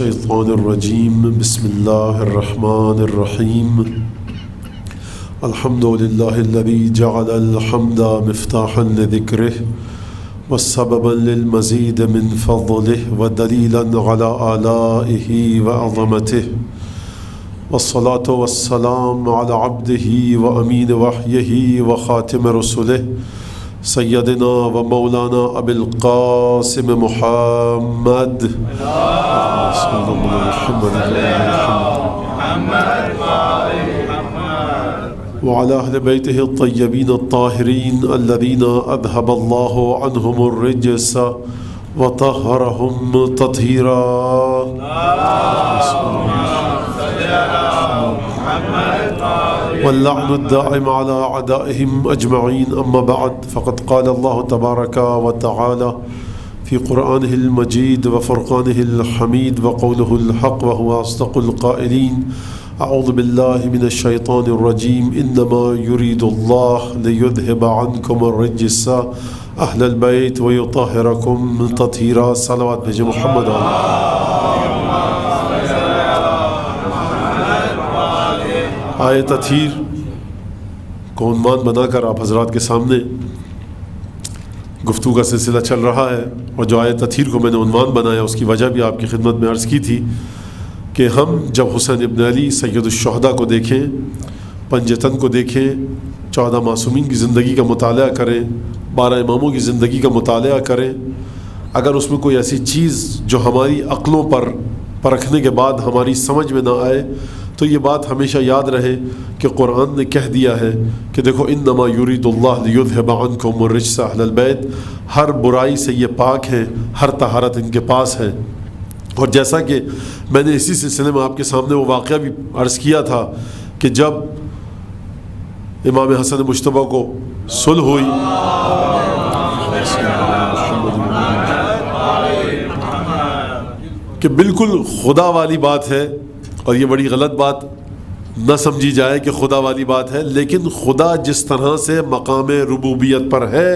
الشيطان الرجيم بسم الله الرحمن الرحيم الحمد لله الذي جعل الحمد مفتاحا لذكره وسببا للمزيد من فضله ودليلا على آلائه وعظمته والصلاة والسلام على عبده وأمين وحيه وخاتم رسله سيدنا ومولانا أبي القاسم محمد صلى الله وعلى أهل بيته الطيبين الطاهرين الذين أذهب الله عنهم الرجس وطهرهم تطهيرا واللعن الدائم على أعدائهم أجمعين أما بعد فقد قال الله تبارك وتعالى في قرآنه المجيد وفرقانه الحميد وقوله الحق وهو أصدق القائلين أعوذ بالله من الشيطان الرجيم إنما يريد الله ليذهب عنكم الرجس أهل البيت ويطهركم تطهيرا صلوات بجي محمد آیت تطہیر کو عنوان بنا کر آپ حضرات کے سامنے گفتگو کا سلسلہ چل رہا ہے، اور جو آیت تطہیر کو میں نے عنوان بنایا اس کی وجہ بھی آپ کی خدمت میں عرض کی تھی کہ ہم جب حسین ابن علی سید الشہداء کو دیکھیں، پنجتن کو دیکھیں، 14 معصومین کی زندگی کا مطالعہ کریں، 12 اماموں کی زندگی کا مطالعہ کریں، اگر اس میں کوئی ایسی چیز جو ہماری عقلوں پر پرکھنے کے بعد ہماری سمجھ میں نہ آئے تو یہ بات ہمیشہ یاد رہے کہ قرآن نے کہہ دیا ہے کہ دیکھو انما یرید اللہ لیذھب عنکم الرجس اہل البیت، ہر برائی سے یہ پاک ہیں، ہر طہارت ان کے پاس ہے۔ اور جیسا کہ میں نے اسی سلسلے میں آپ کے سامنے وہ واقعہ بھی عرض کیا تھا کہ جب امام حسن مجتبیٰ کو صلح ہوئی کہ بالکل خدا والی بات ہے، اور یہ بڑی غلط بات نہ سمجھی جائے کہ خدا والی بات ہے، لیکن خدا جس طرح سے مقام ربوبیت پر ہے،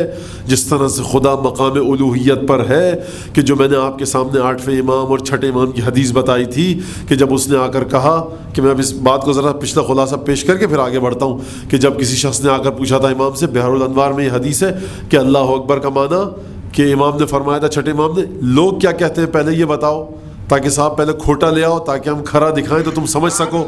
جس طرح سے خدا مقام الوہیت پر ہے، کہ جو میں نے آپ کے سامنے 8ویں امام اور 6ٹھے امام کی حدیث بتائی تھی کہ جب اس نے آ کر کہا کہ میں اب اس بات کو ذرا پچھلا خلاصہ پیش کر کے پھر آگے بڑھتا ہوں، کہ جب کسی شخص نے آ کر پوچھا تھا امام سے، بحر الانوار میں یہ حدیث ہے کہ اللہ اکبر کا معنی کہ امام نے فرمایا تھا 6ٹھے امام نے، لوگ کیا کہتے ہیں پہلے یہ بتاؤ، تاکہ صاحب پہلے کھوٹا لے آؤ تاکہ ہم کھرا دکھائیں تو تم سمجھ سکو۔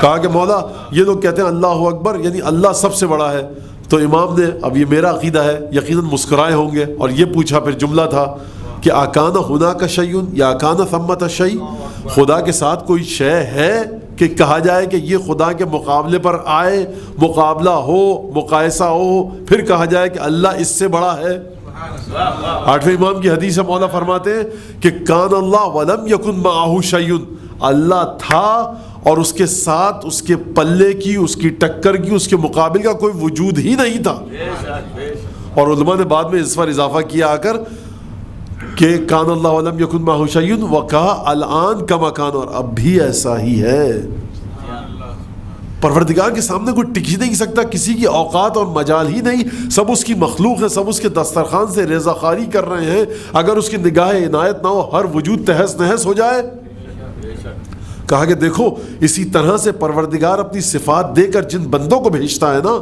کہا کہ مولا یہ لوگ کہتے ہیں اللہ اکبر یعنی اللہ سب سے بڑا ہے، تو امام نے، اب یہ میرا عقیدہ ہے، یقیناً مسکرائے ہوں گے، اور یہ پوچھا، پھر جملہ تھا کہ آکان ہناک شیء یا آکان ثمۃ شیء، خدا کے ساتھ کوئی شے ہے کہ کہا جائے کہ یہ خدا کے مقابلے پر آئے، مقابلہ ہو، مقایسہ ہو، پھر کہا جائے کہ اللہ اس سے بڑا ہے۔ 8ویں امام کی حدیث مولا فرماتے ہیں کہ کان اللہ ولم یکن معہ شیء، اللہ تھا اور اس کے ساتھ اس کے پلے کی، اس کی ٹکر کی، اس کے مقابل کا کوئی وجود ہی نہیں تھا۔ اور علماء نے بعد میں اس پر اضافہ کیا آ کر کہ کان اللہ ولم یکن معہ شیء وکہا الآن کما کان، اور اب بھی ایسا ہی ہے۔ پروردگار کے سامنے کوئی ٹک ہی نہیں سکتا، کسی کی اوقات اور مجال ہی نہیں، سب اس کی مخلوق ہے، سب اس کے دسترخوان سے رضا خواری کر رہے ہیں، اگر اس کی نگاہ عنایت نہ ہو ہر وجود تہس نہس ہو جائے۔ کہا کہ دیکھو اسی طرح سے پروردگار اپنی صفات دے کر جن بندوں کو بھیجتا ہے نا،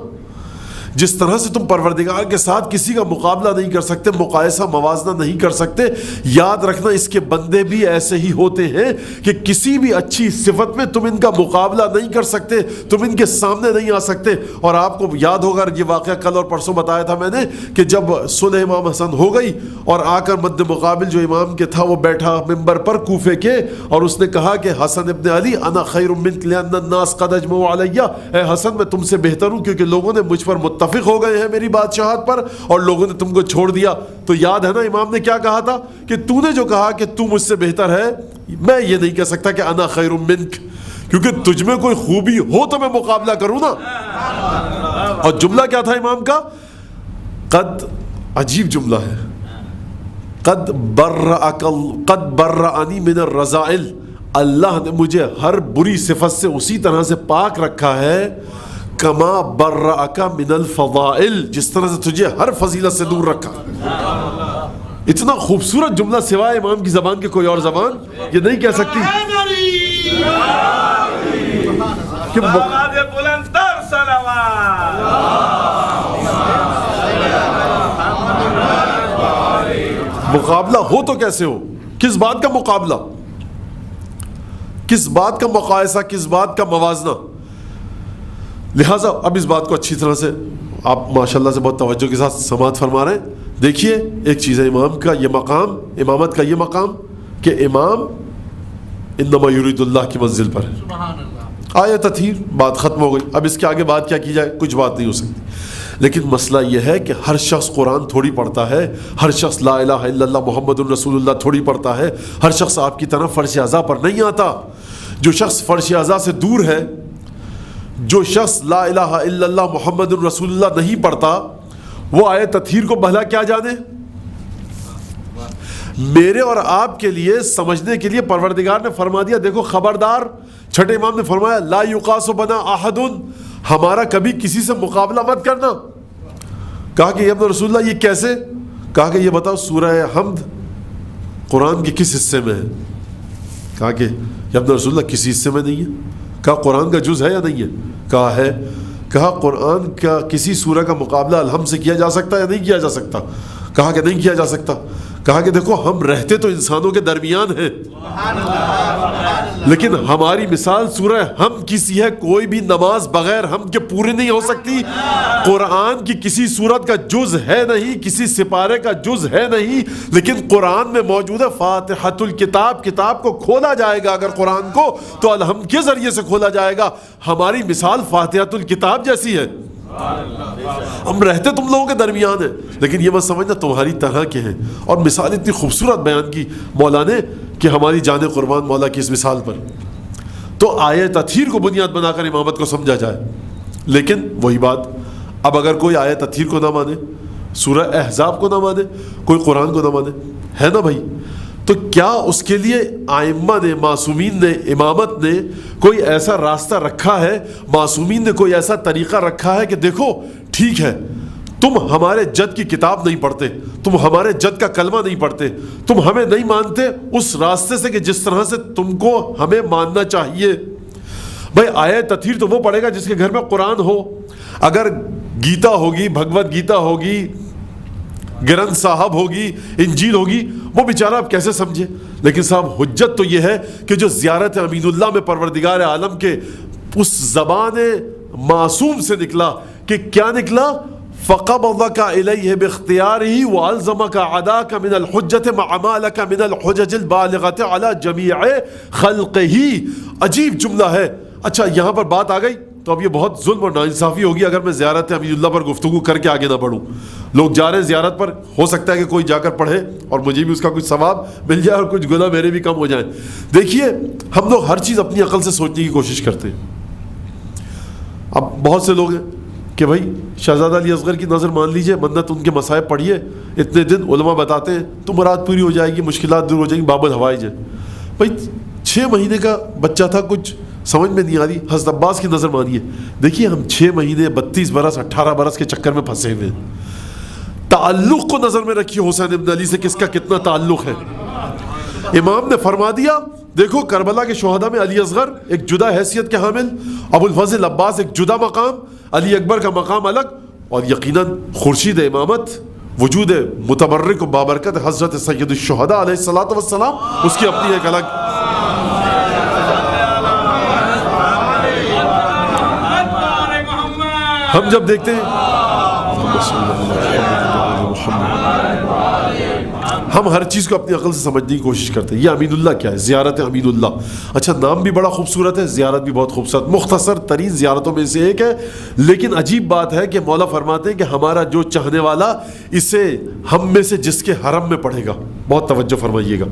جس طرح سے تم پروردگار کے ساتھ کسی کا مقابلہ نہیں کر سکتے، مقایسہ موازنہ نہیں کر سکتے، یاد رکھنا اس کے بندے بھی ایسے ہی ہوتے ہیں کہ کسی بھی اچھی صفت میں تم ان کا مقابلہ نہیں کر سکتے، تم ان کے سامنے نہیں آ سکتے۔ اور آپ کو یاد ہوگا یہ واقعہ کل اور پرسوں بتایا تھا میں نے کہ جب صلح امام حسن ہو گئی اور آ کر مد مقابل جو امام کے تھا وہ بیٹھا ممبر پر کوفے کے، اور اس نے کہا کہ حسن ابن علی انا خیر منک لان الناس قد اجمعوا علی، اے حسن میں تم سے بہتر ہوں کیونکہ لوگوں نے مجھ پر متفق ہو گئے ہیں میری بادشاہت پر، اور لوگوں نے تم کو چھوڑ دیا۔ تو یاد ہے نا امام نے کیا کہا تھا کہ تو نے جو کہا کہ تو مجھ سے بہتر ہے، میں یہ نہیں کہہ سکتا کہ انا خیر منک، کیونکہ تجھ میں کوئی خوبی ہو تو میں مقابلہ کروں نا۔ اور جملہ کیا تھا امام کا؟ قد، عجیب جملہ ہے، قد برأنی من الرذائل، اللہ نے مجھے ہر بری صفت سے اسی طرح سے پاک رکھا ہے کما برأک من الفضائل، جس طرح سے تجھے ہر فضیلت سے دور رکھا۔ اتنا خوبصورت جملہ سوائے امام کی زبان کے کوئی اور زبان یہ نہیں کہہ سکتی کہ مقابلہ ہو تو کیسے ہو؟ کس بات کا مقابلہ، کس بات کا مقایسہ، کس بات کا موازنہ؟ لہٰذا اب اس بات کو اچھی طرح سے آپ ماشاءاللہ سے بہت توجہ کے ساتھ سماعت فرما رہے ہیں۔ دیکھیے ایک چیز ہے امام کا یہ مقام، امامت کا یہ مقام کہ امام انما یرید اللہ کی منزل پر ہے۔ آیت تطہیر بات ختم ہو گئی، اب اس کے آگے بات کیا کی جائے؟ کچھ بات نہیں ہو سکتی۔ لیکن مسئلہ یہ ہے کہ ہر شخص قرآن تھوڑی پڑھتا ہے، ہر شخص لا الہ الا اللہ محمد الرسول اللہ تھوڑی پڑھتا ہے، ہر شخص آپ کی طرح فرش اعضاء پر نہیں آتا۔ جو شخص فرش اعضاء سے دور ہے، جو شخص لا الہ الا اللہ محمد الرسول اللہ نہیں پڑھتا، وہ آیت تطہیر کو بھلا کیا جانے؟ میرے اور آپ کے لیے سمجھنے کے لیے پروردگار نے فرما دیا، دیکھو خبردار، چھٹے امام نے فرمایا لا یقاس بنا احد، ہمارا کبھی کسی سے مقابلہ مت کرنا۔ کہا کہ ابن رسول اللہ یہ کیسے؟ کہا کہ یہ بتاؤ سورہ حمد قرآن کے کس حصے میں ہے؟ کہا کہ ابن رسول اللہ کسی حصے میں نہیں ہے۔ کہا قرآن کا جز ہے یا نہیں ہے؟ کہا ہے۔ کہا قرآن کا کسی سورہ کا مقابلہ الحمد سے کیا جا سکتا ہے یا نہیں کیا جا سکتا؟ کہا کہ نہیں کیا جا سکتا۔ کہا کہ دیکھو ہم رہتے تو انسانوں کے درمیان ہیں، لیکن ہماری مثال سورہ ہم کسی ہے، کوئی بھی نماز بغیر ہم کے پوری نہیں ہو سکتی۔ قرآن کی کسی سورت کا جز ہے نہیں، کسی سپارے کا جز ہے نہیں، لیکن قرآن میں موجود ہے فاتحۃ الکتاب، کتاب کو کھولا جائے گا اگر قرآن کو تو الحمد کے ذریعے سے کھولا جائے گا۔ ہماری مثال فاتحۃ الکتاب جیسی ہے۔ ہم رہتے تم لوگوں کے درمیان ہیں، لیکن یہ مت سمجھنا تمہاری طرح کے ہیں۔ اور مثال اتنی خوبصورت بیان کی مولا نے کہ ہماری جان قربان مولا کی اس مثال پر، تو آیت تطہیر کو بنیاد بنا کر امامت کو سمجھا جائے۔ لیکن وہی بات، اب اگر کوئی آیت تطہیر کو نہ مانے، سورہ احزاب کو نہ مانے، کوئی قرآن کو نہ مانے، ہے نا بھائی، تو کیا اس کے لیے ائمہ نے، معصومین نے، امامت نے کوئی ایسا راستہ رکھا ہے، معصومین نے کوئی ایسا طریقہ رکھا ہے کہ دیکھو ٹھیک ہے تم ہمارے جد کی کتاب نہیں پڑھتے، تم ہمارے جد کا کلمہ نہیں پڑھتے، تم ہمیں نہیں مانتے اس راستے سے کہ جس طرح سے تم کو ہمیں ماننا چاہیے؟ بھائی آیت تطہیر تو وہ پڑھے گا جس کے گھر میں قرآن ہو۔ اگر گیتا ہوگی، بھگوت گیتا ہوگی، گرنتھ صاحب ہوگی، انجیل ہوگی، وہ بیچارہ اب کیسے سمجھے؟ لیکن صاحب حجت تو یہ ہے کہ جو زیارت امین اللہ میں پروردگار عالم کے اس زبان معصوم سے نکلا، کہ کیا نکلا؟ فَقَبَضَكَ إِلَيْهِ بِاخْتِيَارِهِ وَأَلْزَمَكَ عَدَاكَ مِنَ الْحُجَّةِ مَعَ مَا لَكَ مِنَ الْحُجَجِ الْبَالِغَةِ عَلَى جَمِيعِ خَلْقِهِ۔ عجیب جملہ ہے۔ اچھا یہاں پر بات آ گئی تو اب یہ بہت ظلم اور ناانصافی ہوگی اگر میں زیارت امین اللہ پر گفتگو کر کے آگے نہ بڑھوں۔ لوگ جا رہے ہیں زیارت پر، ہو سکتا ہے کہ کوئی جا کر پڑھے اور مجھے بھی اس کا کچھ ثواب مل جائے اور کچھ گناہ میرے بھی کم ہو جائیں۔ دیکھیے ہم لوگ ہر چیز اپنی عقل سے سوچنے کی کوشش کرتے ہیں۔ اب بہت سے لوگ ہیں کہ بھائی شہزادہ علی اصغر کی نظر مان لیجئے، منت ان کے مصائب پڑھیے، اتنے دن علماء بتاتے ہیں تو مراد پوری ہو جائے گی، مشکلات دور ہو جائیں گی، باب الحوائج ہے۔ بھائی 6 مہینے کا بچہ تھا، کچھ سمجھ میں نہیں آ رہی، حضرت عباس کی نظر مانیے۔ دیکھیے ہم 6 مہینے 32 برس 18 برس کے چکر میں پھنسے ہوئے ہیں۔ تعلق کو نظر میں رکھیے حسین ابن علی سے کس کا کتنا تعلق ہے۔ امام نے فرما دیا دیکھو کربلا کے شہداء میں علی اصغر ایک جدا حیثیت کے حامل، ابو الفضل عباس ایک جدا مقام، علی اکبر کا مقام الگ، اور یقیناً خورشید امامت، وجود متبرک و بابرکت حضرت سید الشہداء علیہ الصلوۃ والسلام، اس کی اپنی ایک الگ۔ ہم جب دیکھتے ہیں ہم ہر چیز کو اپنی عقل سے سمجھنے کی کوشش کرتے ہیں۔ یہ امین اللہ کیا ہے؟ زیارت امین اللہ۔ اچھا نام بھی بڑا خوبصورت ہے، زیارت بھی بہت خوبصورت، مختصر ترین زیارتوں میں سے ایک ہے، لیکن عجیب بات ہے کہ مولا فرماتے ہیں کہ ہمارا جو چاہنے والا اسے ہم میں سے جس کے حرم میں پڑھے گا، بہت توجہ فرمائیے گا،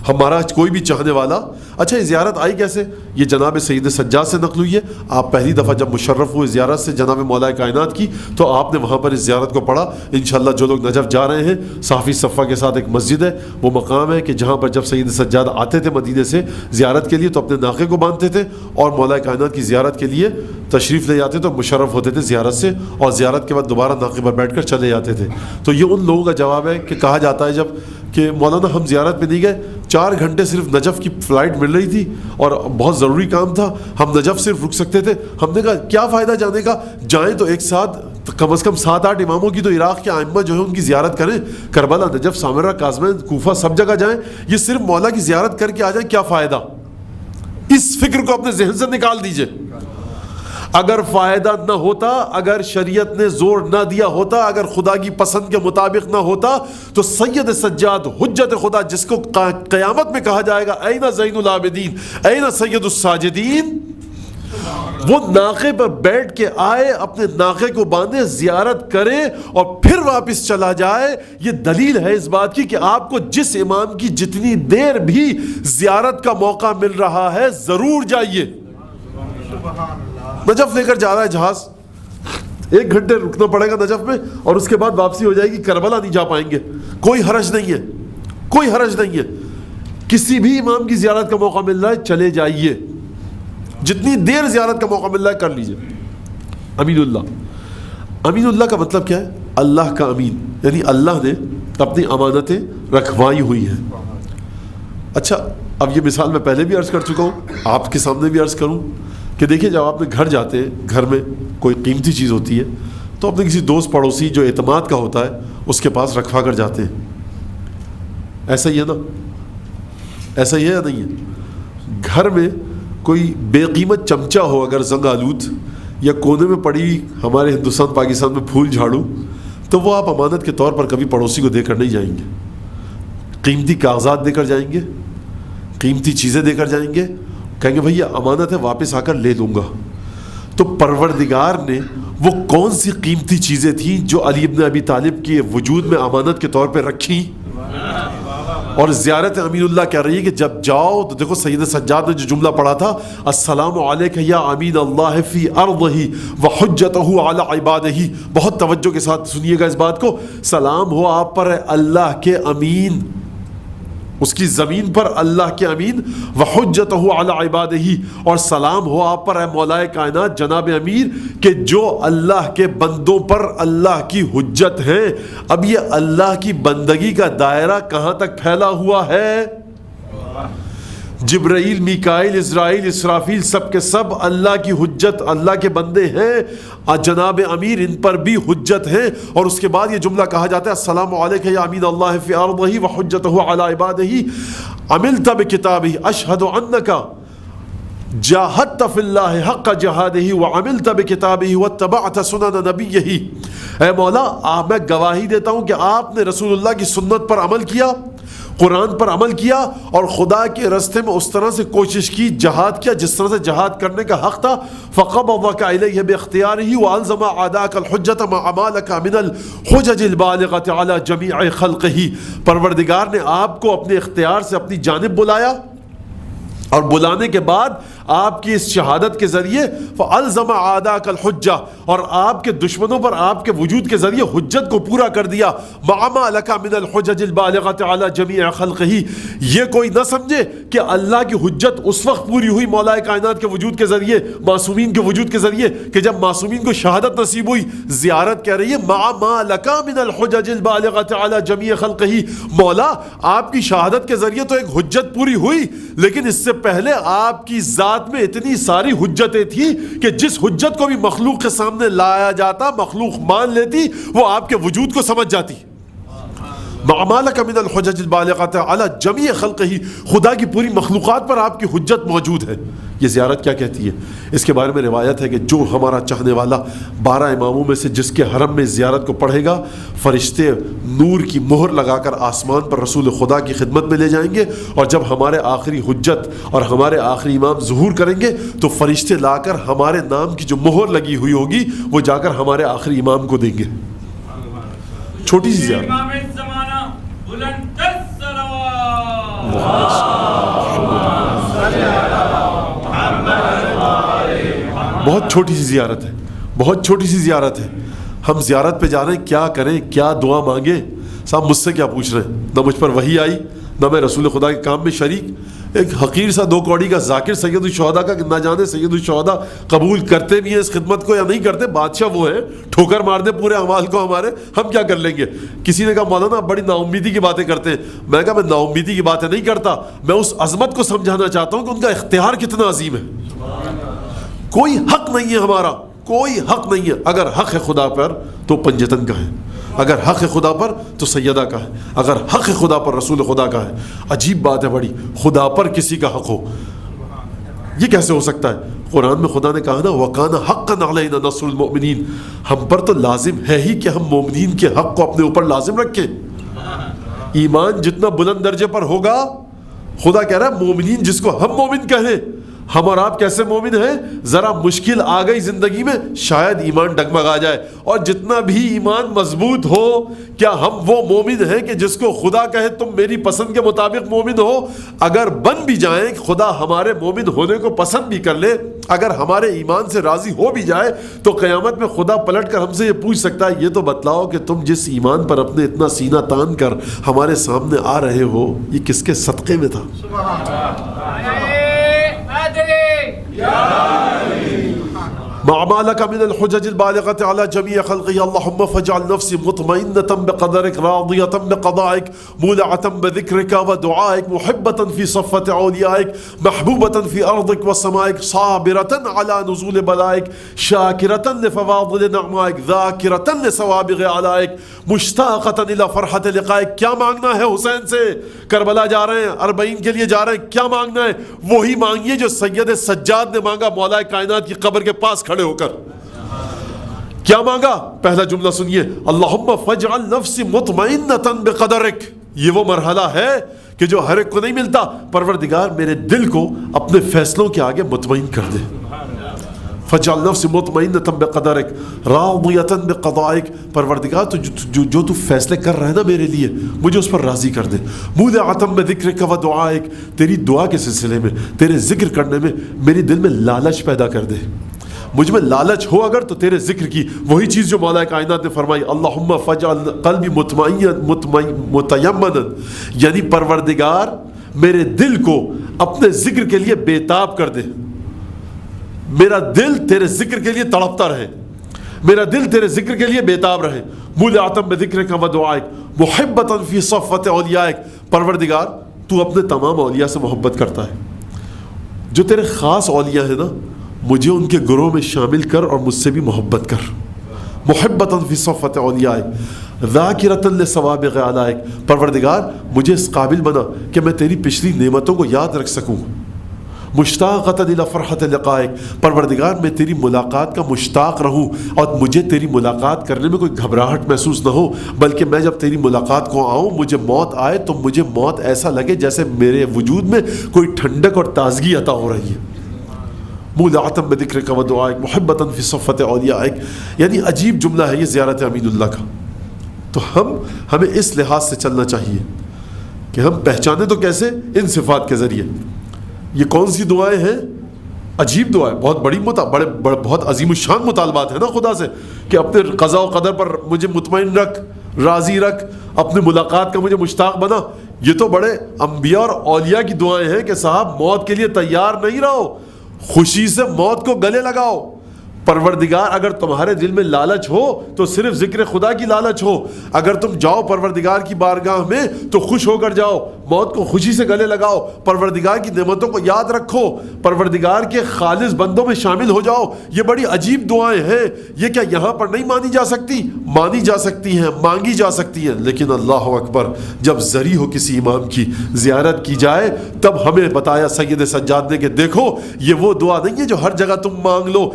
ہمارا کوئی بھی چاہنے والا۔ اچھا یہ زیارت آئی کیسے؟ یہ جناب سید سجاد سے نقل ہوئی ہے۔ آپ پہلی دفعہ جب مشرف ہوئے زیارت سے جناب مولا کائنات کی تو آپ نے وہاں پر اس زیارت کو پڑھا۔ انشاءاللہ جو لوگ نجف جا رہے ہیں، صافی صفا کے ساتھ ایک مسجد ہے، وہ مقام ہے کہ جہاں پر جب سید سجاد آتے تھے مدینے سے زیارت کے لیے تو اپنے ناقے کو باندھتے تھے اور مولا کائنات کی زیارت کے لیے تشریف لے جاتے تو مشرف ہوتے تھے زیارت سے، اور زیارت کے بعد دوبارہ ناقے پر بیٹھ کر چلے جاتے تھے۔ تو یہ ان لوگوں کا جواب ہے کہ کہا جاتا ہے جب کہ مولانا ہم زیارت پہ نہیں گئے, 4 گھنٹے صرف نجف کی فلائٹ مل رہی تھی اور بہت ضروری کام تھا, ہم نجف صرف رک سکتے تھے. ہم نے کہا کیا فائدہ جانے کا, جائیں تو ایک ساتھ کم از کم 7-8 اماموں کی تو عراق کے ائمہ جو ہے ان کی زیارت کریں, کربلا, نجف, سامرہ, کاظمین, کوفہ, سب جگہ جائیں. یہ صرف مولا کی زیارت کر کے آ جائیں, کیا فائدہ؟ اس فکر کو اپنے ذہن سے نکال دیجئے. اگر فائدہ نہ ہوتا, اگر شریعت نے زور نہ دیا ہوتا, اگر خدا کی پسند کے مطابق نہ ہوتا, تو سید سجاد حجت خدا, جس کو قیامت میں کہا جائے گا این زین العابدین, این سید الساجدین, وہ ناقے پر بیٹھ کے آئے, اپنے ناقے کو باندھے, زیارت کرے اور پھر واپس چلا جائے. یہ دلیل ہے اس بات کی کہ آپ کو جس امام کی جتنی دیر بھی زیارت کا موقع مل رہا ہے ضرور جائیے. نجف لے کر جا رہا ہے جہاز, 1 گھنٹے رکنا پڑے گا نجف میں اور اس کے بعد واپسی ہو جائے گی. کربلا نہیں جا پائیں گے, کوئی حرج نہیں ہے, کوئی حرج نہیں ہے. کسی بھی امام کی زیارت کا موقع مل رہا ہے چلے جائیے, جتنی دیر زیارت کا موقع مل رہا ہے کر لیجئے. امین اللہ, امین اللہ کا مطلب کیا ہے؟ اللہ کا امین, یعنی اللہ نے اپنی امانتیں رکھوائی ہوئی ہیں. اچھا, اب یہ مثال میں پہلے بھی عرض کر چکا ہوں, آپ کے سامنے بھی عرض کروں کہ دیکھیں جب آپ نے گھر جاتے ہیں, گھر میں کوئی قیمتی چیز ہوتی ہے تو اپنے کسی دوست پڑوسی جو اعتماد کا ہوتا ہے اس کے پاس رکھوا کر جاتے ہیں. ایسا ہی ہے نا, ایسا ہی ہے یا نہیں ہے؟ گھر میں کوئی بے قیمت چمچہ ہو اگر زنگ آلود, یا کونے میں پڑی ہمارے ہندوستان پاکستان میں پھول جھاڑو, تو وہ آپ امانت کے طور پر کبھی پڑوسی کو دے کر نہیں جائیں گے. قیمتی کاغذات دے کر جائیں گے, قیمتی چیزیں دے کر جائیں گے, کہیں گے بھئی یہ امانت ہے واپس آ کر لے لوں گا. تو پروردگار نے وہ کون سی قیمتی چیزیں تھیں جو علی ابن ابی طالب کے وجود میں امانت کے طور پہ رکھی, اور زیارت امین اللہ کہہ رہی ہے کہ جب جاؤ تو دیکھو سید سجاد نے جو جملہ پڑھا تھا, السلام علیک یا امین اللہ فی ارضہ وحجتہ علی عبادہ, بہت توجہ کے ساتھ سنیے گا اس بات کو. سلام ہو آپ پر اللہ کے امین, اس کی زمین پر اللہ کے امین, وحجتہ علی عبادہ, اور سلام ہو آپ پر اے مولائے کائنات جناب امیر کہ جو اللہ کے بندوں پر اللہ کی حجت ہے. اب یہ اللہ کی بندگی کا دائرہ کہاں تک پھیلا ہوا ہے؟ جبرائیل, میکائیل, اسرائیل, اسرافیل, سب کے سب اللہ کی حجت, اللہ کے بندے ہیں. جناب امیر ان پر بھی حجت ہے. اور اس کے بعد یہ جملہ کہا جاتا ہے السلام علیک یا امین اللہ فی ارضہ وحجتہ علی عبادہ عملت بکتابہ اشہد انک جاہدت فی اللہ حق جہادہ وعملت بکتابہ واتبعت سنن نبیہ. اے مولا, میں گواہی دیتا ہوں کہ آپ نے رسول اللہ کی سنت پر عمل کیا, قرآن پر عمل کیا, اور خدا کے راستے میں اس طرح سے کوشش کی, جہاد کیا جس طرح سے جہاد کرنے کا حق تھا. فقبضک الیہ باختیارہ والزم اعداءک الحجۃ مع ما لک من الحجج البالغۃ علی جمیع خلقہ. پروردگار نے آپ کو اپنے اختیار سے اپنی جانب بلایا, اور بلانے کے بعد آپ کی اس شہادت کے ذریعے فَأَلْزَمَ عَادَاكَ الْحُجَّةِ, اور آپ کے دشمنوں پر آپ کے وجود کے ذریعے حجت کو پورا کر دیا. مَعَ مَا لَكَ مِنَ الْحُجَجِ الْبَالِغَةِ عَلَى جَمِيعِ خَلْقِهِ. یہ کوئی نہ سمجھے کہ اللہ کی حجت اس وقت پوری ہوئی مولا کائنات کے وجود کے ذریعے, معصومین کے وجود کے ذریعے, کہ جب معصومین کو شہادت نصیب ہوئی. زیارت کہہ رہی ہے مَعَ مَا لَكَ مِنَ الْحُجَجِ الْبَالِغَةِ عَلَى جَمِيعِ خَلْقِهِ. مولا آپ کی شہادت کے ذریعے تو ایک حجت پوری ہوئی, لیکن اس سے پہلے آپ کی ذات میں اتنی ساری حجتیں تھیں کہ جس حجت کو بھی مخلوق کے سامنے لایا جاتا, مخلوق مان لیتی, وہ آپ کے وجود کو سمجھ جاتی. مَعَ لَكَ مِنَ الْحُجَجِ الْبَالِغَةِ عَلَى جَمِيعِ خَلْقِهِ. خدا کی پوری مخلوقات پر آپ کی حجت موجود ہے. یہ زیارت کیا کہتی ہے؟ اس کے بارے میں روایت ہے کہ جو ہمارا چاہنے والا 12 اماموں میں سے جس کے حرم میں زیارت کو پڑھے گا, فرشتے نور کی مہر لگا کر آسمان پر رسول خدا کی خدمت میں لے جائیں گے, اور جب ہمارے آخری حجت اور ہمارے آخری امام ظہور کریں گے تو فرشتے لا کر ہمارے نام کی جو مہر لگی ہوئی ہوگی وہ جا کر ہمارے آخری امام کو دیں گے. چھوٹی سی زیارت, بہت چھوٹی سی زیارت ہے, بہت چھوٹی سی زیارت ہے. ہم زیارت پہ جا رہے ہیں, کیا کریں, کیا دعا مانگیں؟ صاحب مجھ سے کیا پوچھ رہے ہیں؟ نہ مجھ پر وحی آئی, نہ میں رسول خدا کے کام میں شریک. ایک حقیر سا 2 کوڑی کا ذاکر سید الشہداء کا نہ جانے سید الشہداء قبول کرتے بھی ہیں اس خدمت کو یا نہیں کرتے. بادشاہ وہ ہے, ٹھوکر مار دے پورے اعمال کو ہمارے, ہم کیا کر لیں گے. کسی نے کہا مولانا آپ بڑی نا امیدی کی باتیں کرتے ہیں. میں کہا میں نا امیدی کی باتیں نہیں کرتا, میں اس عظمت کو سمجھانا چاہتا ہوں کہ ان کا اختیار کتنا عظیم ہے. کوئی حق نہیں ہے ہمارا, کوئی حق نہیں ہے. اگر حق ہے خدا پر تو پنجتن کا ہے, اگر حق خدا پر تو سیدہ کا ہے, اگر حق خدا پر رسول خدا کا ہے. عجیب بات ہے بڑی, خدا پر کسی کا حق ہو, یہ کیسے ہو سکتا ہے. قرآن میں خدا نے کہا نا وَقَانَ حَقًّا عَلَيْنَا نَصْرُ الْمُؤْمِنِينَ, ہم پر تو لازم ہے ہی کہ ہم مومنین کے حق کو اپنے اوپر لازم رکھیں. ایمان جتنا بلند درجے پر ہوگا, خدا کہہ رہا ہے مومنین جس کو ہم مومن کہیں, ہم اور آپ کیسے مومن ہیں. ذرا مشکل آ گئی زندگی میں شاید ایمان ڈگمگا جائے, اور جتنا بھی ایمان مضبوط ہو, کیا ہم وہ مومن ہیں کہ جس کو خدا کہے تم میری پسند کے مطابق مومن ہو. اگر بن بھی جائیں, خدا ہمارے مومن ہونے کو پسند بھی کر لے, اگر ہمارے ایمان سے راضی ہو بھی جائے, تو قیامت میں خدا پلٹ کر ہم سے یہ پوچھ سکتا ہے یہ تو بتلاؤ کہ تم جس ایمان پر اپنے اتنا سینہ تان کر ہمارے سامنے آ رہے ہو, یہ کس کے صدقے میں تھا. ما لك من الحجج البالغة على جميع خلقه اللهم فاجعل نفسي مطمئنة بقدرك راضية بقضائك مولعة بذكرك ودعائك محبة في صفة أوليائك محبوبة في أرضك وسمائك صابرة على نزول بلائك شاكرة لفواضل نعمائك ذاكرة لسوابغ علائك مشتاقة إلى فرحة لقائك. کیا مانگنا ہے حسین سے؟ کربلا جا رہے ہیں, 40 کے لیے جا رہے ہیں, کیا مانگنا ہے؟ وہی مانگیے جو سید سجاد نے مانگا مولا کائنات کی قبر کے پاس کھڑے ہو کر. کیا مانگا؟ پہلا جملہ سنیے, اللہم فاجعل نفسی مطمئنۃ بقدرک. یہ وہ مرحلہ ہے کہ جو ہر ایک کو نہیں ملتا. پروردگار میرے دل کو اپنے فیصلوں کے آگے مطمئن کر دے. فاجعل نفسی مطمئنۃ بقدرک راضیۃ بقضائک. پروردگار جو تو فیصلے کر رہا ہے نا میرے لیے, مجھے اس پر راضی کر دے. مولعۃ بذکرک ودعائک. تیری دعا کے سلسلے میں, تیرے ذکر کرنے میں میرے دل میں لالچ پیدا کر دے. مجھ میں لالچ ہو اگر تو تیرے ذکر کی, وہی چیز جو مولا کائنات نے فرمائی اللہم فاجعل قلبی متیمنا, یعنی پروردگار میرے دل کو اپنے ذکر کے لیے بےتاب کر دے. میرا دل تیرے ذکر کے لیے تڑپتا رہے, میرا دل تیرے ذکر کے لیے بےتاب رہے. مولعۃ بذکرک ودعائک محبۃ فی صفۃ اولیائک. پروردگار تو اپنے تمام اولیاء سے محبت کرتا ہے, جو تیرے خاص اولیاء ہیں نا مجھے ان کے گروہ میں شامل کر اور مجھ سے بھی محبت کر. محبۃ فی صفۃ اولیائک ذاکرۃ لثوابغ علائک. پروردگار مجھے اس قابل بنا کہ میں تیری پچھلی نعمتوں کو یاد رکھ سکوں. مشتاقۃ الی فرحۃ لقائک. پروردگار میں تیری ملاقات کا مشتاق رہوں اور مجھے تیری ملاقات کرنے میں کوئی گھبراہٹ محسوس نہ ہو, بلکہ میں جب تیری ملاقات کو آؤں مجھے موت آئے تو مجھے موت ایسا لگے جیسے میرے وجود میں کوئی ٹھنڈک اور تازگی عطا ہو رہی ہے. مولعۃ بذکرک ودعائک محبۃ فی صفۃ اولیائک. یعنی عجیب جملہ ہے یہ زیارت امین اللہ کا. تو ہمیں اس لحاظ سے چلنا چاہیے کہ ہم پہچانے تو کیسے, ان صفات کے ذریعے. یہ کون سی دعائیں ہیں؟ عجیب دعائیں, بہت بڑی بہت عظیم الشان مطالبات ہیں نا خدا سے کہ اپنے قضاء و قدر پر مجھے مطمئن رکھ, راضی رکھ, اپنی ملاقات کا مجھے مشتاق بنا. یہ تو بڑے انبیاء اور اولیاء کی دعائیں ہیں کہ صاحب موت کے لیے تیار نہیں رہو, خوشی سے موت کو گلے لگاؤ. پروردگار اگر تمہارے دل میں لالچ ہو تو صرف ذکر خدا کی لالچ ہو. اگر تم جاؤ پروردگار کی بارگاہ میں تو خوش ہو کر جاؤ, موت کو خوشی سے گلے لگاؤ, پروردگار کی نعمتوں کو یاد رکھو, پروردگار کے خالص بندوں میں شامل ہو جاؤ. یہ بڑی عجیب دعائیں ہیں. یہ کیا یہاں پر نہیں مانی جا سکتی؟ مانی جا سکتی ہیں, مانگی جا سکتی ہیں, لیکن اللہ اکبر جب ذریع ہو کسی امام کی زیارت کی جائے تب ہمیں بتایا سید سجاد نے کہ دیکھو یہ وہ دعا نہیں ہے جو ہر جگہ تم مانگ لو.